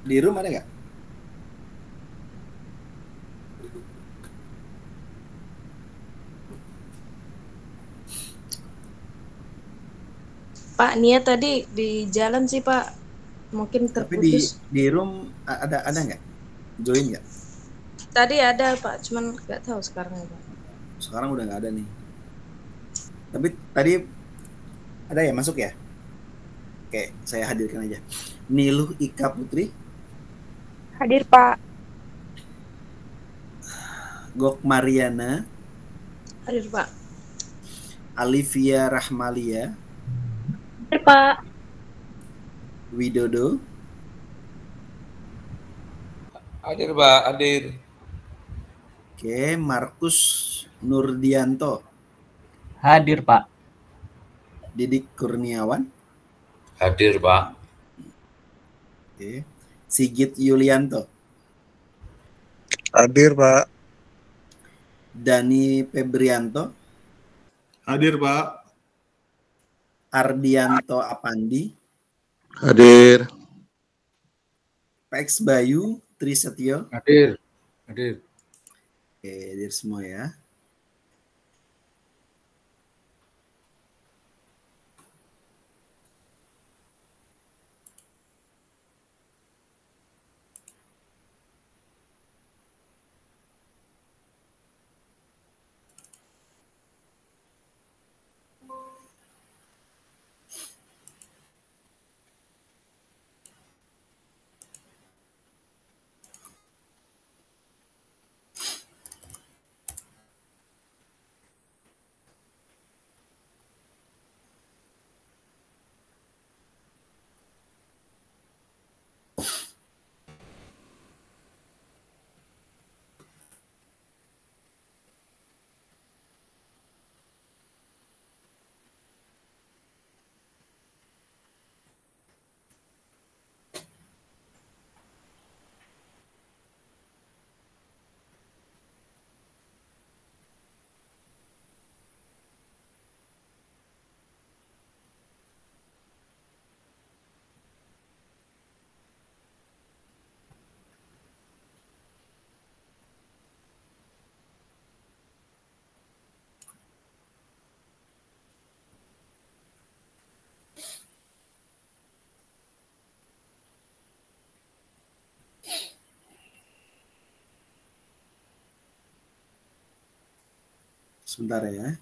Di room ada nggak? Pak, Nia tadi di jalan sih Pak, mungkin Tapi terputus. di room ada nggak? Join nggak? Tadi ada Pak, cuman nggak tahu sekarang ya Pak. Sekarang udah nggak ada nih. Tapi tadi ada ya masuk ya? Oke, saya hadirkan aja. Niluh Ika Putri? Hadir, Pak. Gok Mariana? Hadir Pak. Alivia Rahmalia? Hadir, Pak. Widodo? Hadir, Pak. Hadir. Oke, Markus Nurdianto? Hadir, Pak. Didik Kurniawan? Hadir, Pak. Oke. Sigit Yulianto? Hadir, Pak. Dani Febrianto? Hadir, Pak. Ardianto Apandi? Hadir. Pex Bayu Trisetyo? Hadir. Hadir. Oke, hadir semua ya. Sebentar ya.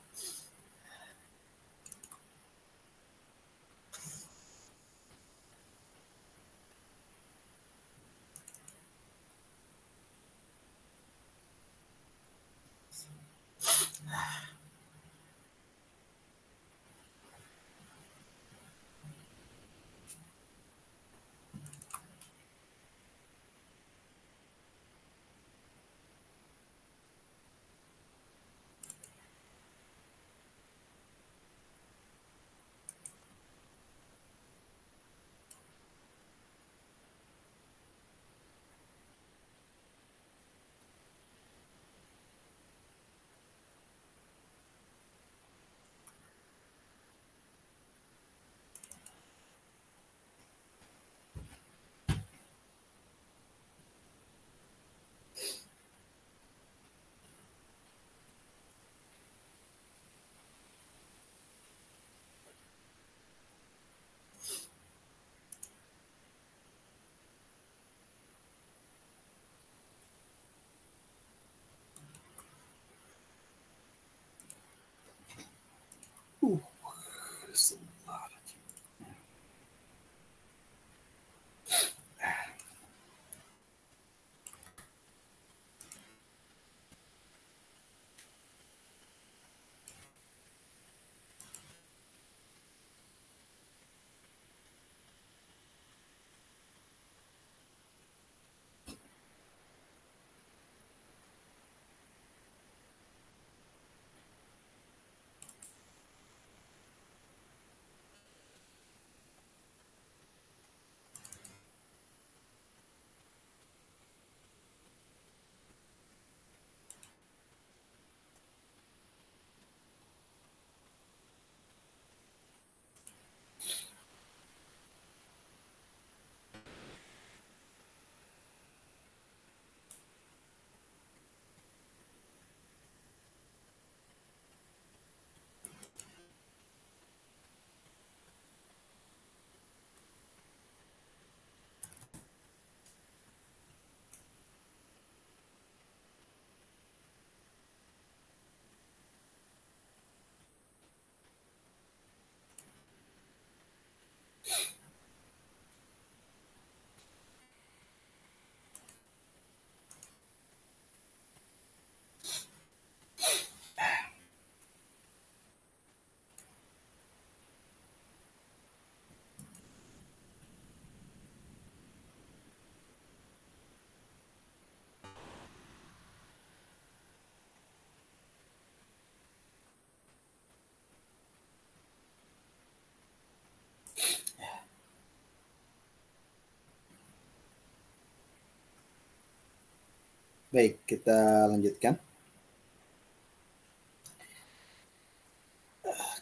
Baik, kita lanjutkan.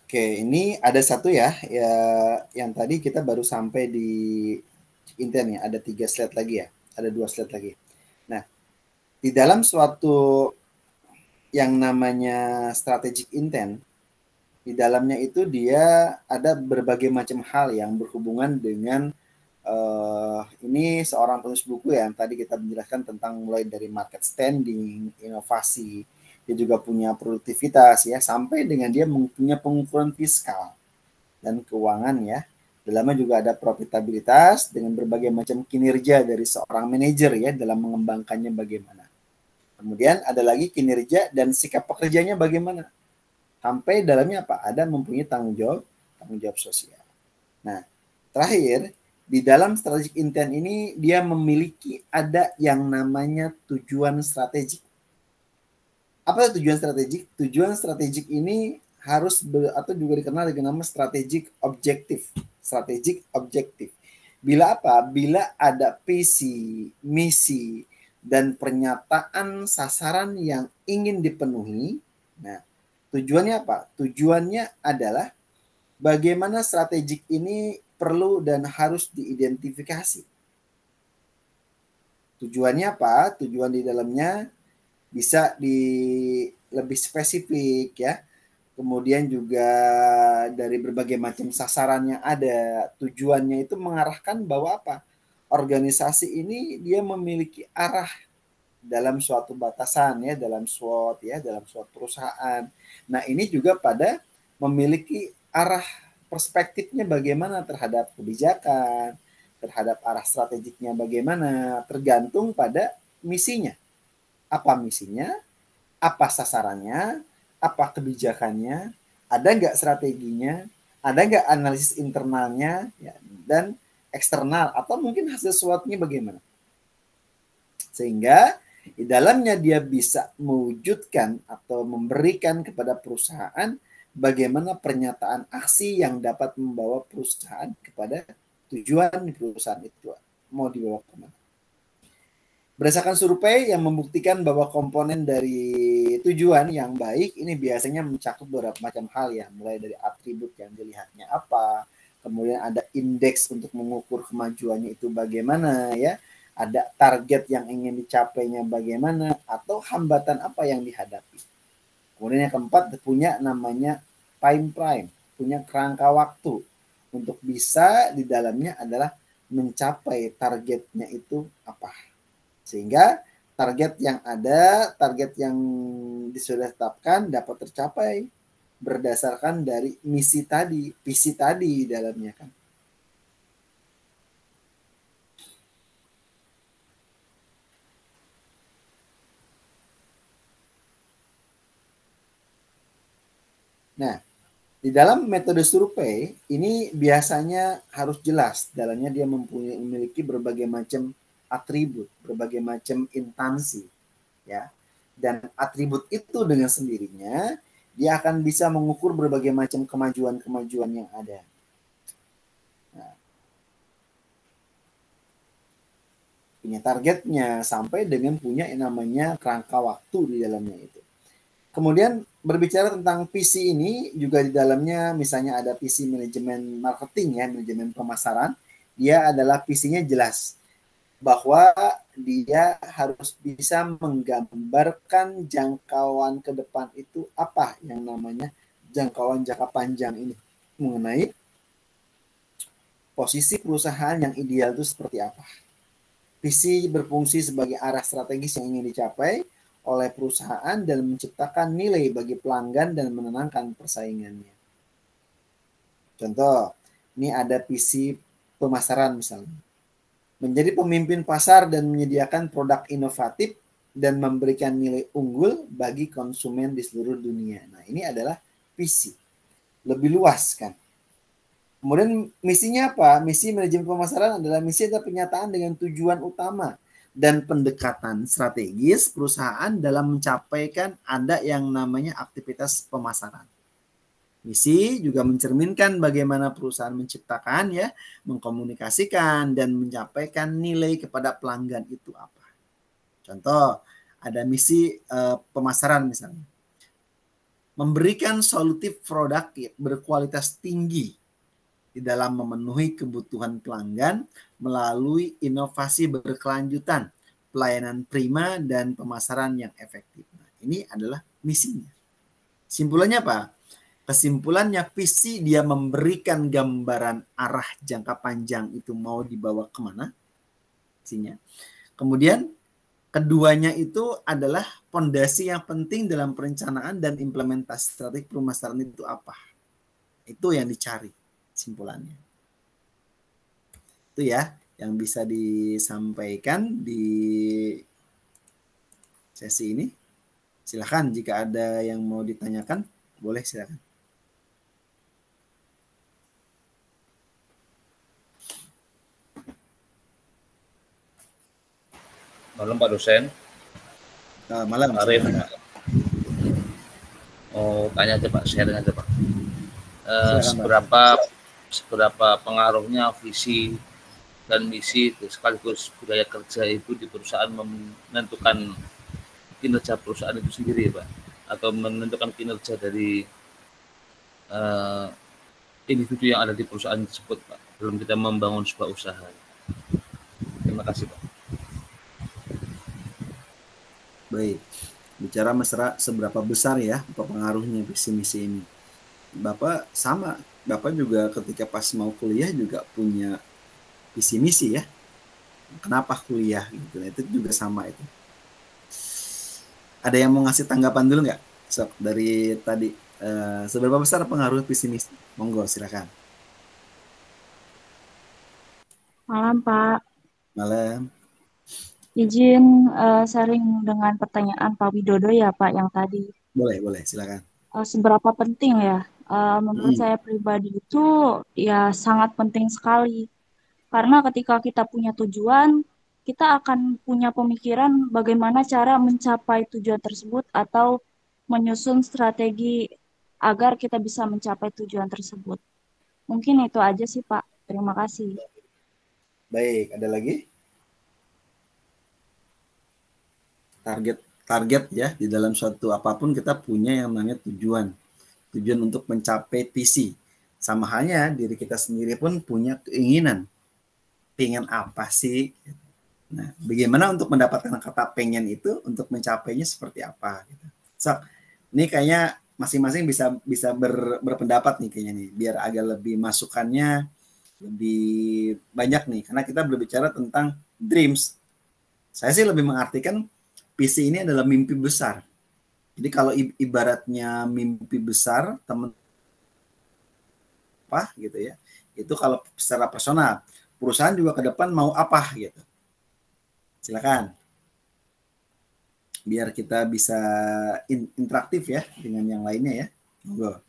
Oke, ini ada satu ya yang tadi kita baru sampai di intent ya. Ada 3 slide lagi ya. Ada 2 slide lagi. Nah, di dalam suatu yang namanya strategic intent, di dalamnya itu dia ada berbagai macam hal yang berhubungan dengan ini seorang penulis buku yang tadi kita menjelaskan tentang mulai dari market standing, inovasi, dia juga punya produktivitas ya, sampai dengan dia punya pengukuran fiskal dan keuangan ya. Dalamnya juga ada profitabilitas dengan berbagai macam kinerja dari seorang manajer ya dalam mengembangkannya bagaimana. Kemudian ada lagi kinerja dan sikap pekerjanya bagaimana. Sampai dalamnya apa? Ada mempunyai tanggung jawab sosial. Nah, terakhir di dalam strategic intent ini dia memiliki ada yang namanya tujuan strategik. Apa tujuan strategik? Tujuan strategik ini harus atau juga dikenal dengan nama strategic objective. Strategic objective. Bila apa? Bila ada visi, misi, dan pernyataan sasaran yang ingin dipenuhi. Nah, tujuannya apa? Tujuannya adalah bagaimana strategik ini perlu dan harus diidentifikasi. Tujuannya apa? Tujuan di dalamnya bisa lebih spesifik ya. Kemudian juga dari berbagai macam sasaran yang ada. Tujuannya itu mengarahkan bahwa apa? Organisasi ini dia memiliki arah dalam suatu batasan ya, dalam suatu perusahaan. Nah, ini juga pada memiliki arah perspektifnya bagaimana terhadap kebijakan, terhadap arah strategiknya bagaimana, tergantung pada misinya. Apa misinya, apa sasarannya, apa kebijakannya, ada nggak strateginya, ada nggak analisis internalnya, ya, dan eksternal, atau mungkin hasil SWOT-nya bagaimana. Sehingga di dalamnya dia bisa mewujudkan atau memberikan kepada perusahaan bagaimana pernyataan aksi yang dapat membawa perusahaan kepada tujuan di perusahaan itu mau dibawa kemana. Berdasarkan survei yang membuktikan bahwa komponen dari tujuan yang baik ini biasanya mencakup beberapa macam hal ya, mulai dari atribut yang dilihatnya apa, kemudian ada indeks untuk mengukur kemajuannya itu bagaimana ya, ada target yang ingin dicapainya bagaimana, atau hambatan apa yang dihadapi. Kemudian yang keempat punya namanya time frame, punya kerangka waktu untuk bisa di dalamnya adalah mencapai targetnya itu apa. Sehingga target yang ada, target yang sudah ditetapkan dapat tercapai berdasarkan dari misi tadi, visi tadi di dalamnya kan. Nah, di dalam metode survei ini biasanya harus jelas, dalamnya dia memiliki berbagai macam atribut, berbagai macam instansi, ya. Dan atribut itu dengan sendirinya dia akan bisa mengukur berbagai macam kemajuan-kemajuan yang ada. Nah, punya targetnya sampai dengan punya yang namanya kerangka waktu di dalamnya itu. Kemudian berbicara tentang visi ini juga di dalamnya misalnya ada visi manajemen marketing ya, manajemen pemasaran. Dia adalah visinya jelas bahwa dia harus bisa menggambarkan jangkauan ke depan itu apa yang namanya jangkauan jangka panjang ini mengenai posisi perusahaan yang ideal itu seperti apa. Visi berfungsi sebagai arah strategis yang ingin dicapai oleh perusahaan dan menciptakan nilai bagi pelanggan dan menenangkan persaingannya. Contoh, ini ada visi pemasaran misalnya. Menjadi pemimpin pasar dan menyediakan produk inovatif dan memberikan nilai unggul bagi konsumen di seluruh dunia. Nah, ini adalah visi. Lebih luas kan. Kemudian misinya apa? Misi manajemen pemasaran adalah misi adalah pernyataan dengan tujuan utama dan pendekatan strategis perusahaan dalam mencapaikan ada yang namanya aktivitas pemasaran. Misi juga mencerminkan bagaimana perusahaan menciptakan ya, mengkomunikasikan dan menyampaikan nilai kepada pelanggan itu apa. Contoh, ada misi pemasaran misalnya. Memberikan solutif produk berkualitas tinggi di dalam memenuhi kebutuhan pelanggan melalui inovasi berkelanjutan, pelayanan prima, dan pemasaran yang efektif. Nah, ini adalah misinya. Simpulannya apa? Kesimpulannya visi dia memberikan gambaran arah jangka panjang itu mau dibawa kemana. Misinya. Kemudian keduanya itu adalah fondasi yang penting dalam perencanaan dan implementasi strategi pemasaran itu apa. Itu yang dicari simpulannya. Itu ya yang bisa disampaikan di sesi ini. Silakan jika ada yang mau ditanyakan, boleh silakan. Malam Pak dosen. Malam. Arif. Oh, tanya aja Pak, sharing aja Pak. Seberapa pengaruhnya visi dan misi sekaligus budaya kerja itu di perusahaan menentukan kinerja perusahaan itu sendiri Pak, atau menentukan kinerja dari individu yang ada di perusahaan tersebut Pak, sebelum kita membangun sebuah usaha. Terima kasih Pak. Baik, bicara masalah seberapa besar ya pengaruhnya visi misi ini. Bapak sama, Bapak juga ketika pas mau kuliah juga punya visi misi ya. Kenapa kuliah gitu? Itu juga sama itu. Ada yang mau ngasih tanggapan dulu nggak? Sok dari tadi seberapa besar pengaruh visi misi? Monggo silakan. Malam, Pak. Malam. Izin sharing dengan pertanyaan Pak Widodo ya, Pak, yang tadi. Boleh, silakan. Seberapa penting ya? Menurut saya pribadi itu ya sangat penting sekali. Karena ketika kita punya tujuan, kita akan punya pemikiran bagaimana cara mencapai tujuan tersebut atau menyusun strategi agar kita bisa mencapai tujuan tersebut. Mungkin itu aja sih, Pak. Terima kasih. Baik, ada lagi? Target ya, di dalam suatu apapun kita punya yang namanya tujuan untuk mencapai visi. Sama halnya diri kita sendiri pun punya keinginan, pengen apa sih. Nah, bagaimana untuk mendapatkan kata pengen itu, untuk mencapainya seperti apa gitu. So, ini kayaknya masing-masing bisa berpendapat nih kayaknya nih, biar agak lebih masukannya lebih banyak nih, karena kita berbicara tentang dreams. Saya sih lebih mengartikan visi ini adalah mimpi besar. Jadi kalau ibaratnya mimpi besar teman apa gitu ya, itu kalau secara personal, perusahaan juga ke depan mau apa gitu. Silakan. Biar kita bisa interaktif ya dengan yang lainnya ya. Monggo.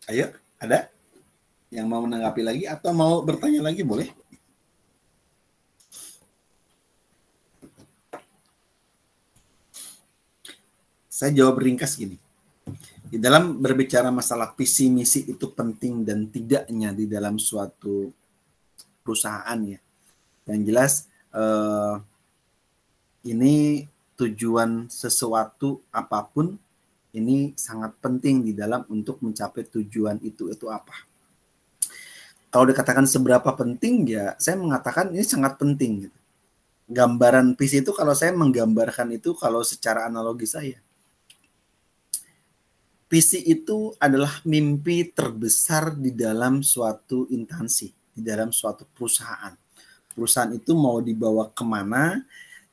Ayo, ada yang mau menanggapi lagi atau mau bertanya lagi boleh? Saya jawab ringkas gini. Di dalam berbicara masalah visi misi itu penting dan tidaknya di dalam suatu perusahaan ya. Yang jelas ini tujuan sesuatu apapun ini sangat penting di dalam untuk mencapai tujuan itu apa. Kalau dikatakan seberapa penting ya, saya mengatakan ini sangat penting gitu. Gambaran visi itu kalau saya menggambarkan itu kalau secara analogi saya. Visi itu adalah mimpi terbesar di dalam suatu instansi, di dalam suatu perusahaan. Perusahaan itu mau dibawa kemana,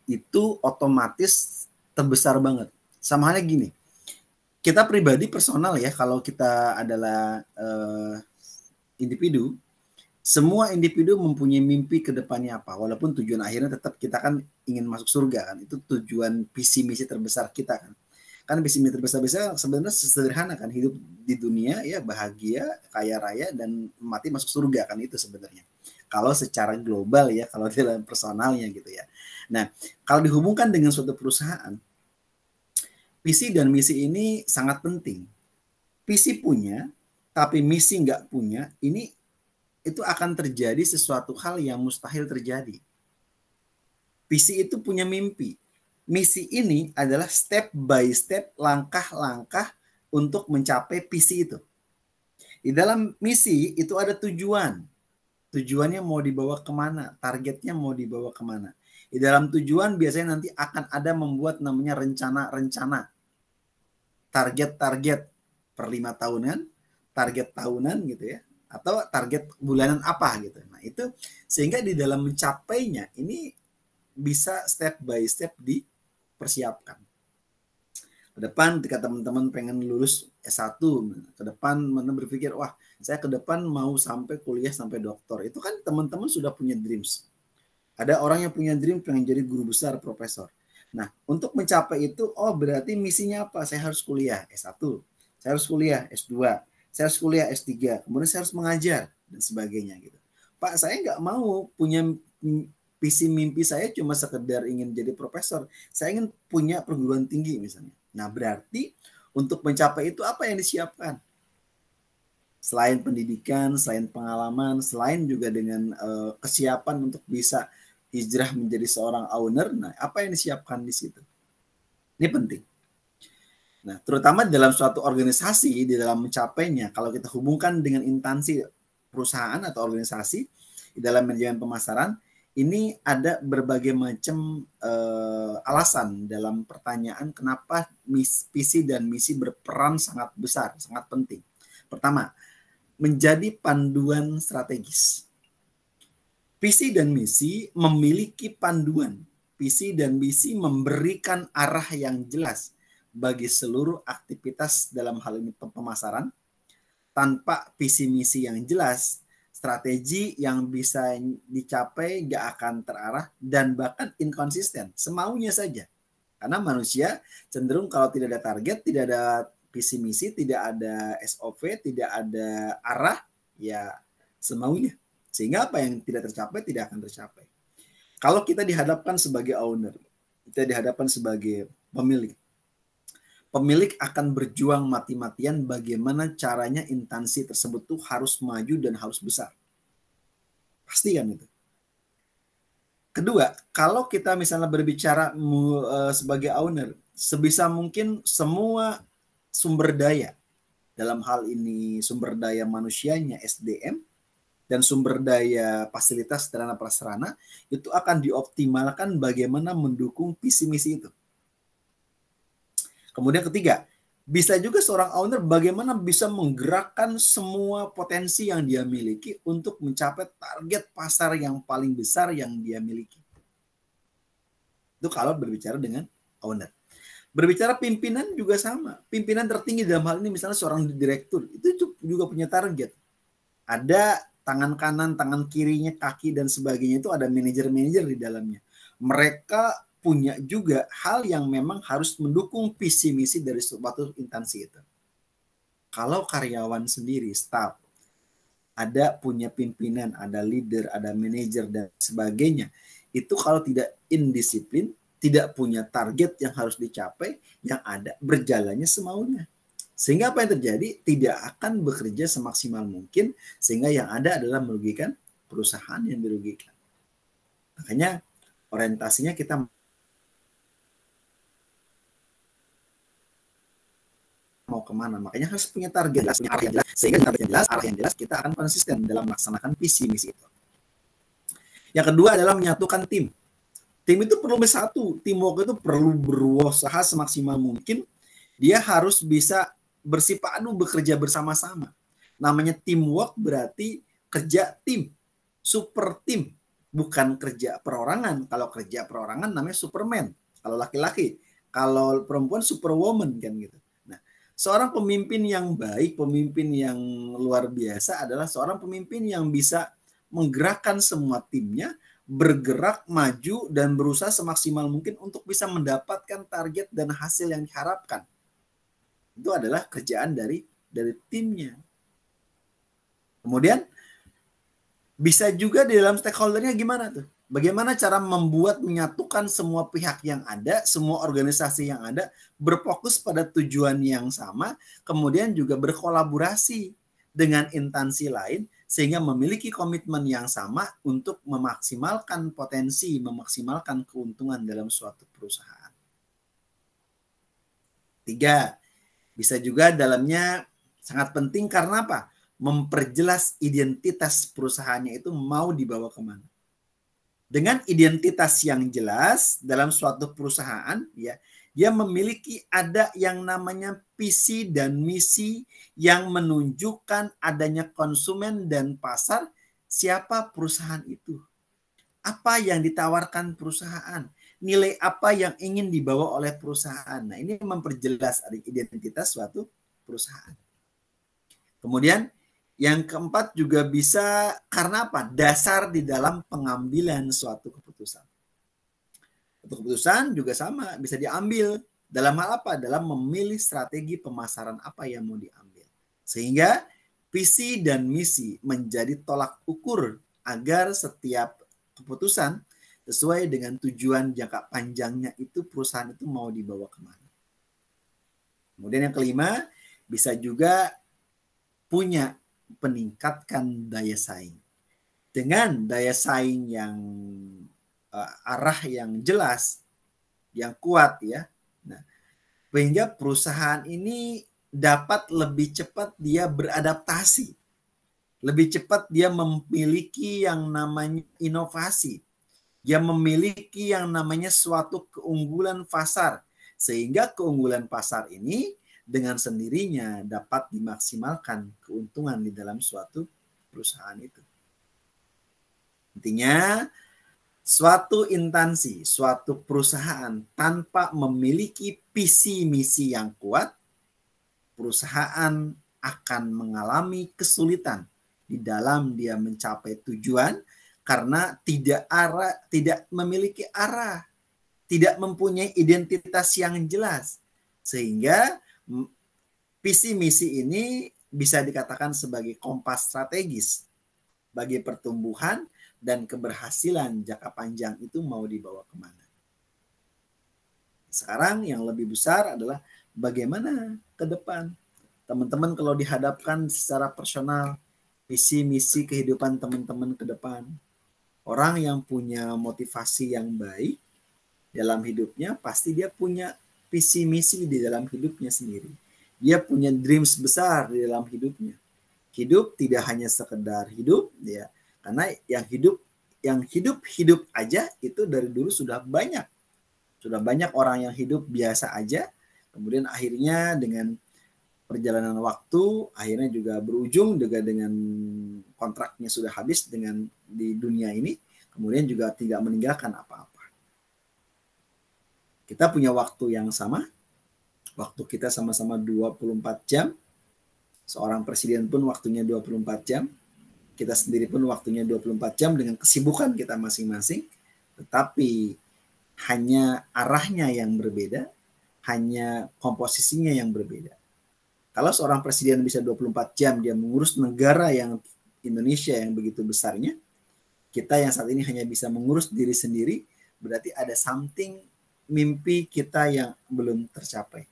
itu otomatis terbesar banget. Sama halnya gini, kita pribadi personal ya, kalau kita adalah individu, semua individu mempunyai mimpi ke depannya apa. Walaupun tujuan akhirnya tetap kita kan ingin masuk surga kan, itu tujuan visi misi terbesar kita kan. Kan visi misi terbesar sebenarnya sederhana kan, hidup di dunia ya bahagia, kaya raya dan mati masuk surga kan, itu sebenarnya. Kalau secara global ya, kalau dalam personalnya gitu ya. Nah, kalau dihubungkan dengan suatu perusahaan, visi dan misi ini sangat penting. Visi punya, tapi misi nggak punya, ini itu akan terjadi sesuatu hal yang mustahil terjadi. Visi itu punya mimpi. Misi ini adalah step by step, langkah-langkah untuk mencapai visi itu. Di dalam misi itu ada tujuan. Tujuannya mau dibawa kemana, targetnya mau dibawa kemana. Di dalam tujuan biasanya nanti akan ada membuat namanya rencana-rencana. Target-target per 5 tahunan, target tahunan gitu ya. Atau target bulanan apa gitu. Nah itu sehingga di dalam mencapainya ini bisa step by step dipersiapkan. Ke depan ketika teman-teman pengen lulus S1, ke depan mana berpikir, wah saya ke depan mau sampai kuliah sampai doktor. Itu kan teman-teman sudah punya dreams. Ada orang yang punya dream pengen jadi guru besar, profesor. Nah untuk mencapai itu, oh berarti misinya apa? Saya harus kuliah S1, saya harus kuliah S2, saya harus kuliah S3, kemudian saya harus mengajar dan sebagainya gitu. Pak, saya nggak mau punya visi mimpi saya cuma sekedar ingin jadi profesor. Saya ingin punya perguruan tinggi misalnya. Nah, berarti untuk mencapai itu apa yang disiapkan? Selain pendidikan, selain pengalaman, selain juga dengan kesiapan untuk bisa hijrah menjadi seorang owner, nah apa yang disiapkan di situ? Ini penting. Nah, terutama dalam suatu organisasi, di dalam mencapainya, kalau kita hubungkan dengan instansi perusahaan atau organisasi, di dalam manajemen pemasaran, ini ada berbagai macam alasan dalam pertanyaan kenapa visi dan misi berperan sangat besar, sangat penting. Pertama, menjadi panduan strategis. Visi dan misi memiliki panduan. Visi dan misi memberikan arah yang jelas bagi seluruh aktivitas dalam hal ini pemasaran. Tanpa visi misi yang jelas, strategi yang bisa dicapai gak akan terarah dan bahkan inkonsisten, semaunya saja. Karena manusia cenderung kalau tidak ada target, tidak ada visi misi, tidak ada SOP, tidak ada arah, ya semaunya. Sehingga apa yang tidak tercapai tidak akan tercapai. Kalau kita dihadapkan sebagai owner, kita dihadapkan sebagai pemilik, pemilik akan berjuang mati-matian bagaimana caranya instansi tersebut tuh harus maju dan harus besar. Pasti kan itu. Kedua, kalau kita misalnya berbicara sebagai owner, sebisa mungkin semua sumber daya, dalam hal ini sumber daya manusianya, SDM, dan sumber daya fasilitas sarana prasarana, itu akan dioptimalkan bagaimana mendukung visi misi itu. Kemudian ketiga, bisa juga seorang owner bagaimana bisa menggerakkan semua potensi yang dia miliki untuk mencapai target pasar yang paling besar yang dia miliki. Itu kalau berbicara dengan owner. Berbicara pimpinan juga sama. Pimpinan tertinggi dalam hal ini misalnya seorang direktur, itu juga punya target. Ada tangan kanan, tangan kirinya, kaki dan sebagainya, itu ada manajer-manajer di dalamnya. Mereka punya juga hal yang memang harus mendukung visi misi dari suatu instansi itu. Kalau karyawan sendiri, staff, ada punya pimpinan, ada leader, ada manajer dan sebagainya, itu kalau tidak indisiplin, tidak punya target yang harus dicapai, yang ada berjalannya semaunya. Sehingga apa yang terjadi? Tidak akan bekerja semaksimal mungkin, sehingga yang ada adalah merugikan perusahaan yang dirugikan. Makanya orientasinya kita mau kemana, makanya harus punya target jelas, punya arah yang jelas, sehingga dengan target yang jelas, arah yang jelas, kita akan konsisten dalam melaksanakan visi misi itu. Yang kedua adalah menyatukan tim. Tim itu perlu bersatu, teamwork itu perlu berusaha semaksimal mungkin, dia harus bisa bersipadu bekerja bersama-sama. Namanya teamwork berarti kerja tim, super tim, bukan kerja perorangan. Kalau kerja perorangan namanya Superman, kalau laki-laki, kalau perempuan superwoman kan gitu. Seorang pemimpin yang baik, pemimpin yang luar biasa adalah seorang pemimpin yang bisa menggerakkan semua timnya, bergerak maju dan berusaha semaksimal mungkin untuk bisa mendapatkan target dan hasil yang diharapkan. Itu adalah kerjaan dari timnya. Kemudian bisa juga di dalam stakeholdernya gimana tuh? Bagaimana cara membuat menyatukan semua pihak yang ada, semua organisasi yang ada, berfokus pada tujuan yang sama, kemudian juga berkolaborasi dengan instansi lain, sehingga memiliki komitmen yang sama untuk memaksimalkan potensi, memaksimalkan keuntungan dalam suatu perusahaan. 3, bisa juga dalamnya sangat penting karena apa? Memperjelas identitas perusahaannya itu mau dibawa kemana. Dengan identitas yang jelas dalam suatu perusahaan, ya, dia memiliki ada yang namanya visi dan misi yang menunjukkan adanya konsumen dan pasar, siapa perusahaan itu. Apa yang ditawarkan perusahaan, nilai apa yang ingin dibawa oleh perusahaan. Nah, ini memperjelas identitas suatu perusahaan. Kemudian yang keempat juga bisa karena apa? Dasar di dalam pengambilan suatu keputusan. Keputusan juga sama, bisa diambil dalam hal apa? Dalam memilih strategi pemasaran apa yang mau diambil. Sehingga visi dan misi menjadi tolak ukur agar setiap keputusan sesuai dengan tujuan jangka panjangnya itu perusahaan itu mau dibawa kemana. Kemudian yang kelima, bisa juga punya peningkatkan daya saing. Dengan daya saing yang arah yang jelas, yang kuat ya. Nah, sehingga perusahaan ini dapat lebih cepat dia beradaptasi. Lebih cepat dia memiliki yang namanya inovasi. Dia memiliki yang namanya suatu keunggulan pasar. Sehingga keunggulan pasar ini dengan sendirinya dapat dimaksimalkan keuntungan di dalam suatu perusahaan itu. Intinya, suatu instansi, suatu perusahaan tanpa memiliki visi misi yang kuat, perusahaan akan mengalami kesulitan di dalam dia mencapai tujuan karena tidak memiliki arah, tidak mempunyai identitas yang jelas. Sehingga visi misi ini bisa dikatakan sebagai kompas strategis bagi pertumbuhan dan keberhasilan jangka panjang itu mau dibawa kemana. Sekarang yang lebih besar adalah bagaimana ke depan. Teman-teman kalau dihadapkan secara personal, visi misi kehidupan teman-teman ke depan. Orang yang punya motivasi yang baik dalam hidupnya pasti dia punya visi misi di dalam hidupnya sendiri. Dia punya dreams besar di dalam hidupnya. Hidup tidak hanya sekedar hidup ya, karena yang hidup aja itu dari dulu sudah banyak. Sudah banyak orang yang hidup biasa aja, kemudian akhirnya dengan perjalanan waktu akhirnya juga berujung juga dengan kontraknya sudah habis dengan di dunia ini, kemudian juga tidak meninggalkan apa-apa. Kita punya waktu yang sama. Waktu kita sama-sama 24 jam. Seorang presiden pun waktunya 24 jam. Kita sendiri pun waktunya 24 jam dengan kesibukan kita masing-masing. Tetapi hanya arahnya yang berbeda. Hanya komposisinya yang berbeda. Kalau seorang presiden bisa 24 jam dia mengurus negara yang Indonesia yang begitu besarnya. Kita yang saat ini hanya bisa mengurus diri sendiri. Berarti ada something mimpi kita yang belum tercapai.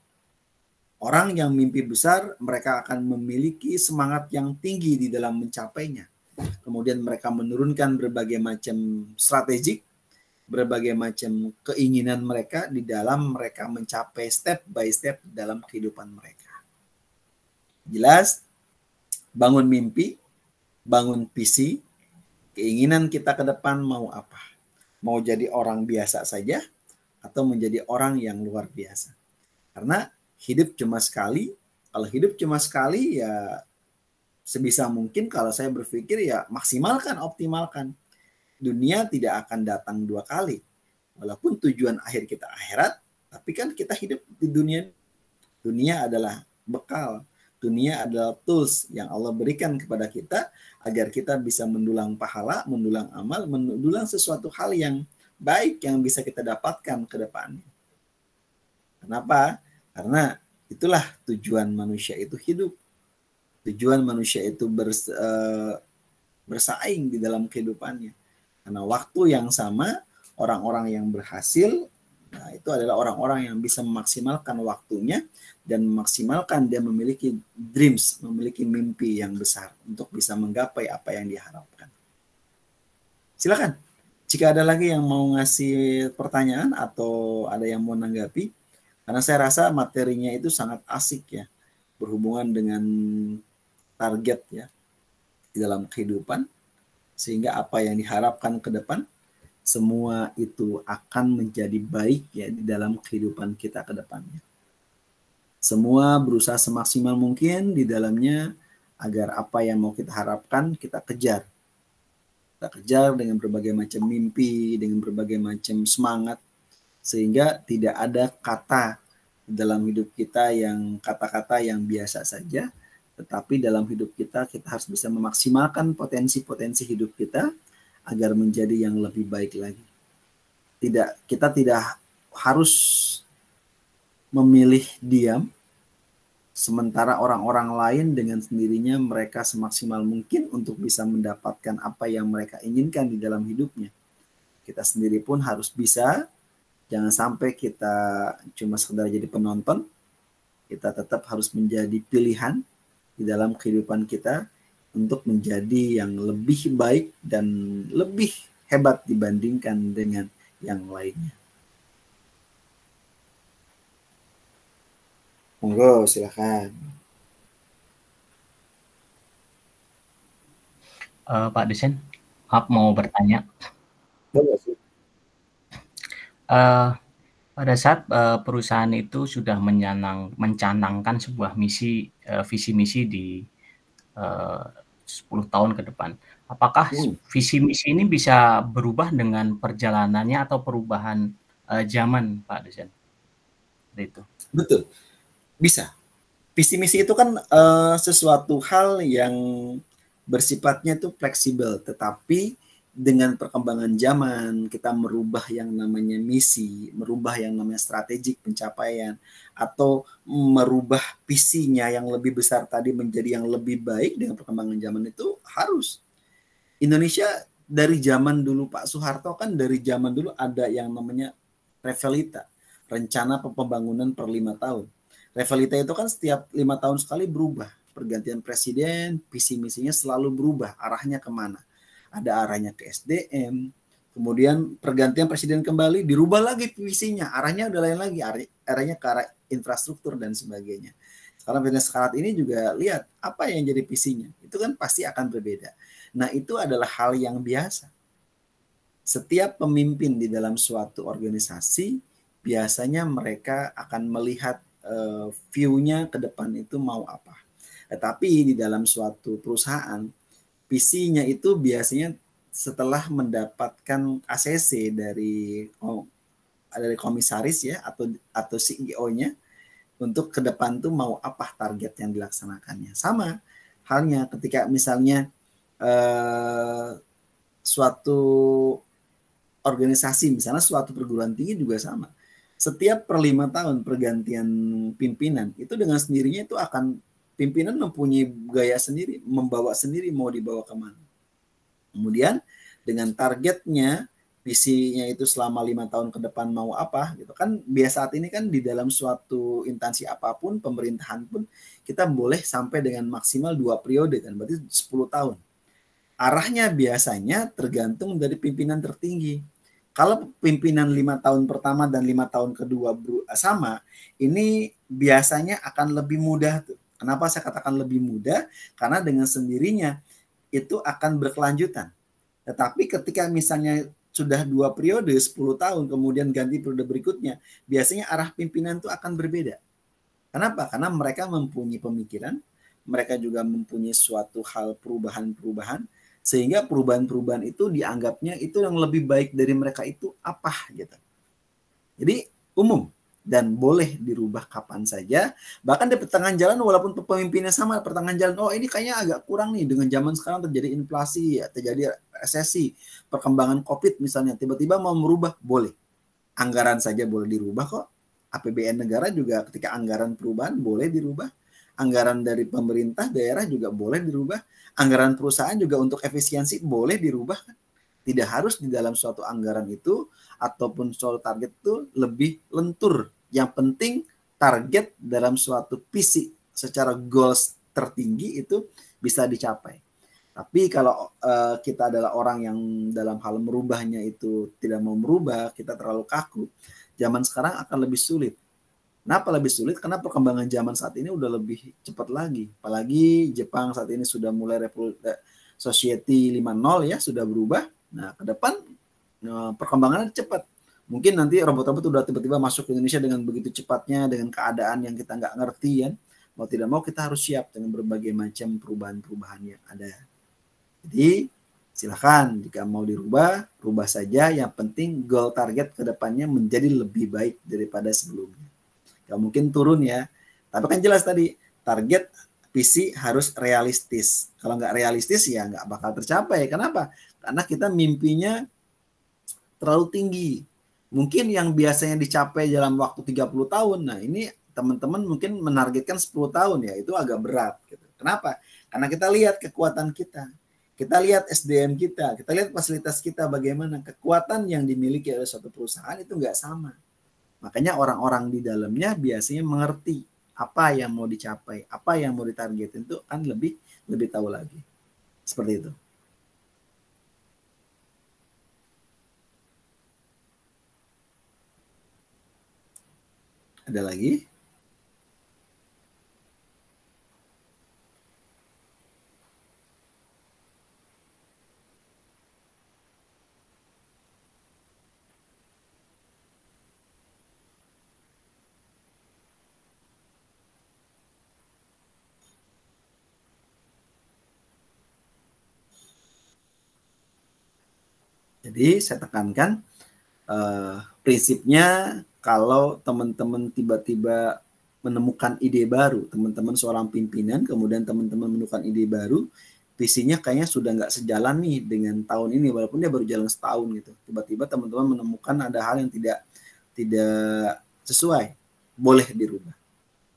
Orang yang mimpi besar, mereka akan memiliki semangat yang tinggi di dalam mencapainya. Kemudian mereka menurunkan berbagai macam strategi, berbagai macam keinginan mereka di dalam mereka mencapai step by step dalam kehidupan mereka. Jelas, bangun mimpi, bangun visi, keinginan kita ke depan mau apa? Mau jadi orang biasa saja atau menjadi orang yang luar biasa? Karena hidup cuma sekali. Kalau hidup cuma sekali ya sebisa mungkin kalau saya berpikir ya maksimalkan, optimalkan. Dunia tidak akan datang 2 kali. Walaupun tujuan akhir kita akhirat, tapi kan kita hidup di dunia. Dunia adalah bekal. Dunia adalah tools yang Allah berikan kepada kita agar kita bisa mendulang pahala, mendulang amal, mendulang sesuatu hal yang baik yang bisa kita dapatkan ke depannya. Kenapa? Karena itulah tujuan manusia itu hidup. Tujuan manusia itu bersaing di dalam kehidupannya. Karena waktu yang sama, orang-orang yang berhasil, nah itu adalah orang-orang yang bisa memaksimalkan waktunya dan memaksimalkan dia memiliki dreams, memiliki mimpi yang besar untuk bisa menggapai apa yang diharapkan. Silakan. Jika ada lagi yang mau ngasih pertanyaan atau ada yang mau menanggapi, karena saya rasa materinya itu sangat asik ya, berhubungan dengan target ya di dalam kehidupan, sehingga apa yang diharapkan ke depan, semua itu akan menjadi baik ya di dalam kehidupan kita ke depannya. Semua berusaha semaksimal mungkin di dalamnya agar apa yang mau kita harapkan kita kejar. Kita kejar dengan berbagai macam mimpi, dengan berbagai macam semangat, sehingga tidak ada kata dalam hidup kita yang kata-kata yang biasa saja, tetapi dalam hidup kita harus bisa memaksimalkan potensi-potensi hidup kita agar menjadi yang lebih baik lagi. Kita tidak harus memilih diam, sementara orang-orang lain dengan sendirinya mereka semaksimal mungkin untuk bisa mendapatkan apa yang mereka inginkan di dalam hidupnya. Kita sendiri pun harus bisa. Jangan sampai kita cuma sekedar jadi penonton. Kita tetap harus menjadi pilihan di dalam kehidupan kita untuk menjadi yang lebih baik dan lebih hebat dibandingkan dengan yang lainnya. Monggo, silakan. Pak Dosen, maaf mau bertanya. Boleh sih. Pada saat perusahaan itu sudah mencanangkan sebuah misi, visi misi di 10 tahun ke depan, apakah visi misi ini bisa berubah dengan perjalanannya atau perubahan zaman, Pak Dosen? Itu. Betul, bisa. Visi misi itu kan sesuatu hal yang bersifatnya itu fleksibel, tetapi dengan perkembangan zaman, kita merubah yang namanya misi, merubah yang namanya strategik pencapaian, atau merubah visinya yang lebih besar tadi menjadi yang lebih baik dengan perkembangan zaman itu harus. Indonesia dari zaman dulu Pak Soeharto kan dari zaman dulu ada yang namanya Revalita, rencana pembangunan per 5 tahun. Revalita itu kan setiap 5 tahun sekali berubah, pergantian presiden, visi misinya selalu berubah, arahnya kemana. Ada arahnya ke SDM, kemudian pergantian presiden kembali, dirubah lagi visinya, arahnya udah lain lagi, arahnya ke arah infrastruktur dan sebagainya. Sekarang presiden saat ini juga lihat apa yang jadi visinya, itu kan pasti akan berbeda. Nah itu adalah hal yang biasa. Setiap pemimpin di dalam suatu organisasi, biasanya mereka akan melihat view-nya ke depan itu mau apa. Tetapi di dalam suatu perusahaan, visinya itu biasanya setelah mendapatkan ACC dari komisaris ya atau CEO-nya untuk ke depan tuh mau apa target yang dilaksanakannya. Sama halnya ketika misalnya suatu organisasi, misalnya suatu perguruan tinggi juga sama. Setiap per 5 tahun pergantian pimpinan itu dengan sendirinya itu akan pimpinan mempunyai gaya sendiri, membawa sendiri mau dibawa kemana. Kemudian dengan targetnya visinya itu selama 5 tahun ke depan mau apa gitu kan. Biasa saat ini kan di dalam suatu instansi apapun, pemerintahan pun kita boleh sampai dengan maksimal 2 periode kan, berarti 10 tahun. Arahnya biasanya tergantung dari pimpinan tertinggi. Kalau pimpinan 5 tahun pertama dan 5 tahun kedua sama, ini biasanya akan lebih mudah tuh. Kenapa saya katakan lebih mudah? Karena dengan sendirinya itu akan berkelanjutan. Tetapi ketika misalnya sudah 2 periode 10 tahun kemudian ganti periode berikutnya, biasanya arah pimpinan itu akan berbeda. Kenapa? Karena mereka mempunyai pemikiran, mereka juga mempunyai suatu hal perubahan-perubahan, sehingga perubahan-perubahan itu dianggapnya itu yang lebih baik dari mereka itu apa gitu. Jadi umum dan boleh dirubah kapan saja, bahkan di pertengahan jalan walaupun pemimpinnya sama, pertengahan jalan oh ini kayaknya agak kurang nih, dengan zaman sekarang terjadi inflasi, ya, terjadi resesi, perkembangan COVID misalnya, tiba-tiba mau merubah, boleh. Anggaran saja boleh dirubah kok. APBN negara juga ketika anggaran perubahan boleh dirubah. Anggaran dari pemerintah daerah juga boleh dirubah. Anggaran perusahaan juga untuk efisiensi boleh dirubah. Tidak harus di dalam suatu anggaran itu ataupun suatu target itu lebih lentur. Yang penting target dalam suatu visi secara goals tertinggi itu bisa dicapai. Tapi kalau kita adalah orang yang dalam hal merubahnya itu tidak mau merubah, kita terlalu kaku, zaman sekarang akan lebih sulit. Kenapa lebih sulit? Karena perkembangan zaman saat ini udah lebih cepat lagi. Apalagi Jepang saat ini sudah mulai Society 5.0 ya, sudah berubah. Nah, ke depan perkembangannya cepat. Mungkin nanti robot-robot udah tiba-tiba masuk ke Indonesia dengan begitu cepatnya, dengan keadaan yang kita nggak ngerti ya. Mau tidak mau kita harus siap dengan berbagai macam perubahan-perubahan yang ada. Jadi silakan jika mau dirubah, rubah saja. Yang penting goal target ke depannya menjadi lebih baik daripada sebelumnya. Gak mungkin turun ya. Tapi kan jelas tadi target visi harus realistis. Kalau nggak realistis ya nggak bakal tercapai. Kenapa? Karena kita mimpinya terlalu tinggi. Mungkin yang biasanya dicapai dalam waktu 30 tahun. Nah ini teman-teman mungkin menargetkan 10 tahun ya. Itu agak berat. Gitu. Kenapa? Karena kita lihat kekuatan kita. Kita lihat SDM kita. Kita lihat fasilitas kita bagaimana. Kekuatan yang dimiliki oleh suatu perusahaan itu nggak sama. Makanya orang-orang di dalamnya biasanya mengerti apa yang mau dicapai, apa yang mau ditargetin itu kan lebih tahu lagi. Seperti itu. Ada lagi? Jadi saya tekankan prinsipnya kalau teman-teman tiba-tiba menemukan ide baru, teman-teman seorang pimpinan, kemudian teman-teman menemukan ide baru, visinya kayaknya sudah nggak sejalan nih dengan tahun ini, walaupun dia baru jalan setahun gitu. Tiba-tiba teman-teman menemukan ada hal yang tidak sesuai, boleh dirubah.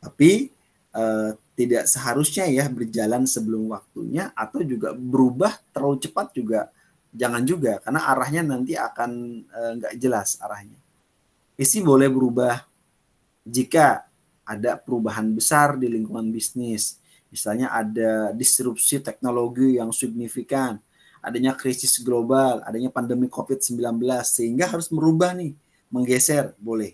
Tapi tidak seharusnya ya berjalan sebelum waktunya atau juga berubah terlalu cepat juga. Jangan juga, karena arahnya nanti akan nggak jelas arahnya. Visi boleh berubah jika ada perubahan besar di lingkungan bisnis. Misalnya ada disrupsi teknologi yang signifikan, adanya krisis global, adanya pandemi COVID-19, sehingga harus merubah nih, menggeser, boleh.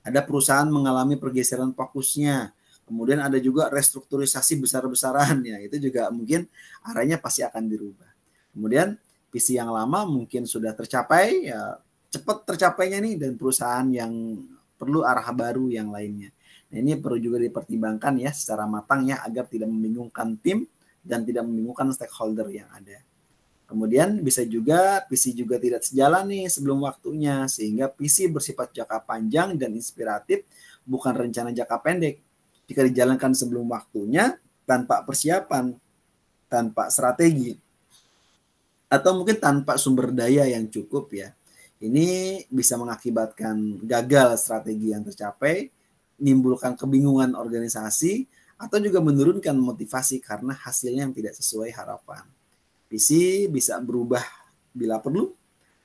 Ada perusahaan mengalami pergeseran fokusnya, kemudian ada juga restrukturisasi besar-besaran, ya itu juga mungkin arahnya pasti akan dirubah. Kemudian visi yang lama mungkin sudah tercapai, ya cepat tercapainya nih, dan perusahaan yang perlu arah baru yang lainnya. Nah, ini perlu juga dipertimbangkan ya secara matang ya, agar tidak membingungkan tim dan tidak membingungkan stakeholder yang ada. Kemudian bisa juga visi juga tidak sejalan nih sebelum waktunya, sehingga visi bersifat jangka panjang dan inspiratif, bukan rencana jangka pendek. Jika dijalankan sebelum waktunya, tanpa persiapan, tanpa strategi, atau mungkin tanpa sumber daya yang cukup ya, ini bisa mengakibatkan gagal strategi yang tercapai, menimbulkan kebingungan organisasi, atau juga menurunkan motivasi karena hasilnya yang tidak sesuai harapan. Visi bisa berubah bila perlu,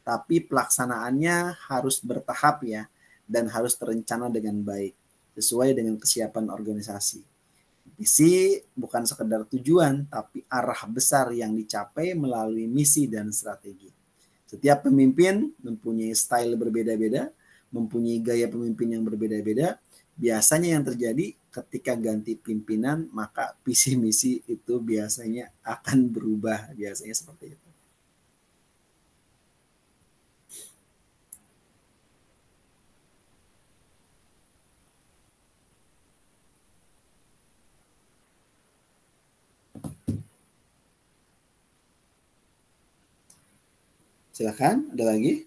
tapi pelaksanaannya harus bertahap ya, dan harus terencana dengan baik, sesuai dengan kesiapan organisasi. Visi bukan sekedar tujuan, tapi arah besar yang dicapai melalui misi dan strategi. Setiap pemimpin mempunyai style berbeda-beda, mempunyai gaya pemimpin yang berbeda-beda. Biasanya yang terjadi ketika ganti pimpinan, maka visi misi itu biasanya akan berubah, biasanya seperti itu. Silakan, ada lagi?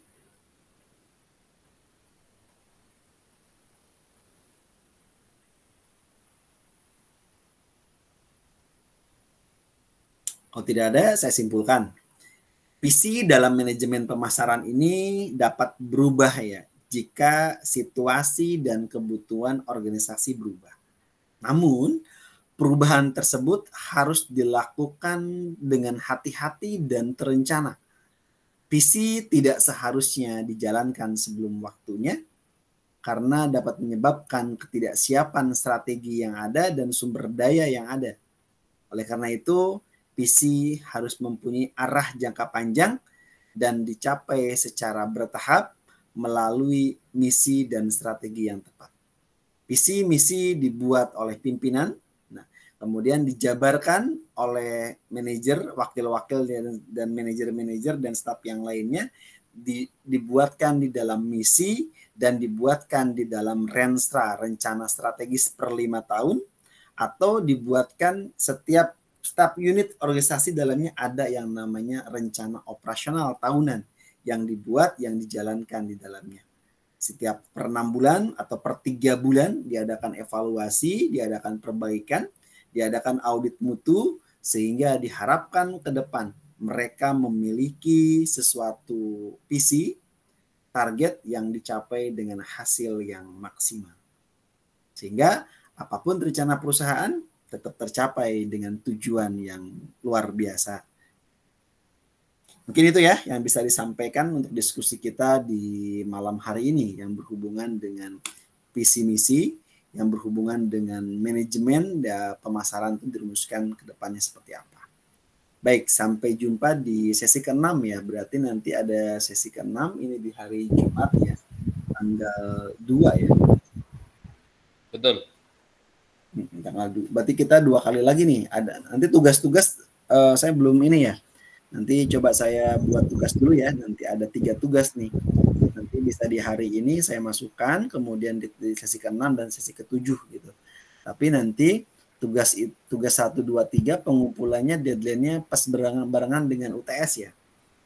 Kalau tidak ada, saya simpulkan. Visi dalam manajemen pemasaran ini dapat berubah ya, jika situasi dan kebutuhan organisasi berubah. Namun, perubahan tersebut harus dilakukan dengan hati-hati dan terencana. Visi tidak seharusnya dijalankan sebelum waktunya, karena dapat menyebabkan ketidaksiapan strategi yang ada dan sumber daya yang ada. Oleh karena itu, visi harus mempunyai arah jangka panjang dan dicapai secara bertahap melalui misi dan strategi yang tepat. Visi misi dibuat oleh pimpinan, kemudian dijabarkan oleh manajer, wakil-wakil dan manajer-manajer dan staf yang lainnya, dibuatkan di dalam misi dan dibuatkan di dalam renstra, rencana strategis per 5 tahun, atau dibuatkan setiap staf unit organisasi dalamnya ada yang namanya rencana operasional tahunan yang dibuat, yang dijalankan di dalamnya. Setiap per 6 bulan atau per 3 bulan diadakan evaluasi, diadakan perbaikan, diadakan audit mutu, sehingga diharapkan ke depan mereka memiliki sesuatu visi, target yang dicapai dengan hasil yang maksimal. Sehingga apapun rencana perusahaan tetap tercapai dengan tujuan yang luar biasa. Mungkin itu ya yang bisa disampaikan untuk diskusi kita di malam hari ini yang berhubungan dengan visi misi, yang berhubungan dengan manajemen dan pemasaran itu dirumuskan ke depannya seperti apa. Baik, sampai jumpa di sesi ke-6 ya. Berarti nanti ada sesi ke-6 ini di hari Jumat ya. Tanggal 2 ya. Betul. Tanggal 2. Berarti kita 2 kali lagi nih. Ada nanti tugas-tugas saya belum ini ya. Nanti coba saya buat tugas dulu ya. Nanti ada 3 tugas nih. Nanti bisa di hari ini saya masukkan, kemudian di sesi ke-6 dan sesi ke-7 gitu. Tapi nanti tugas 1, 2, 3 pengumpulannya deadline-nya pas barengan dengan UTS ya.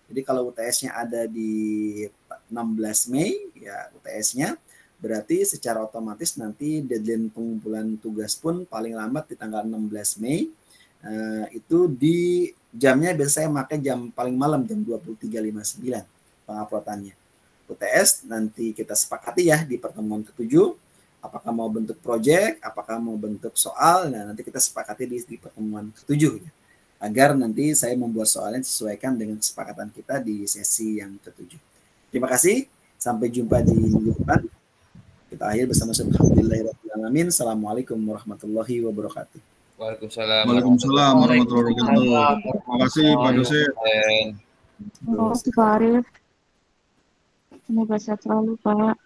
Jadi kalau UTS-nya ada di 16 Mei ya UTS-nya, berarti secara otomatis nanti deadline pengumpulan tugas pun paling lambat di tanggal 16 Mei. Itu di jamnya biasa saya pakai jam paling malam jam 23.59 penguploadannya. UTS nanti kita sepakati ya di pertemuan ke-7, apakah mau bentuk proyek, apakah mau bentuk soal, nah nanti kita sepakati di pertemuan ke-7 ya. Agar nanti saya membuat soalnya sesuaikan dengan kesepakatan kita di sesi yang ke-7. Terima kasih, sampai jumpa di minggu depan. Kita akhir bersama Alhamdulillahirrahmanirrahim. Assalamualaikum warahmatullahi wabarakatuh. Waalaikumsalam. Waalaikumsalam warahmatullahi wabarakatuh. Terima kasih Pak dosen. Terima kasih Pak Arif. Semoga sehat selalu Pak.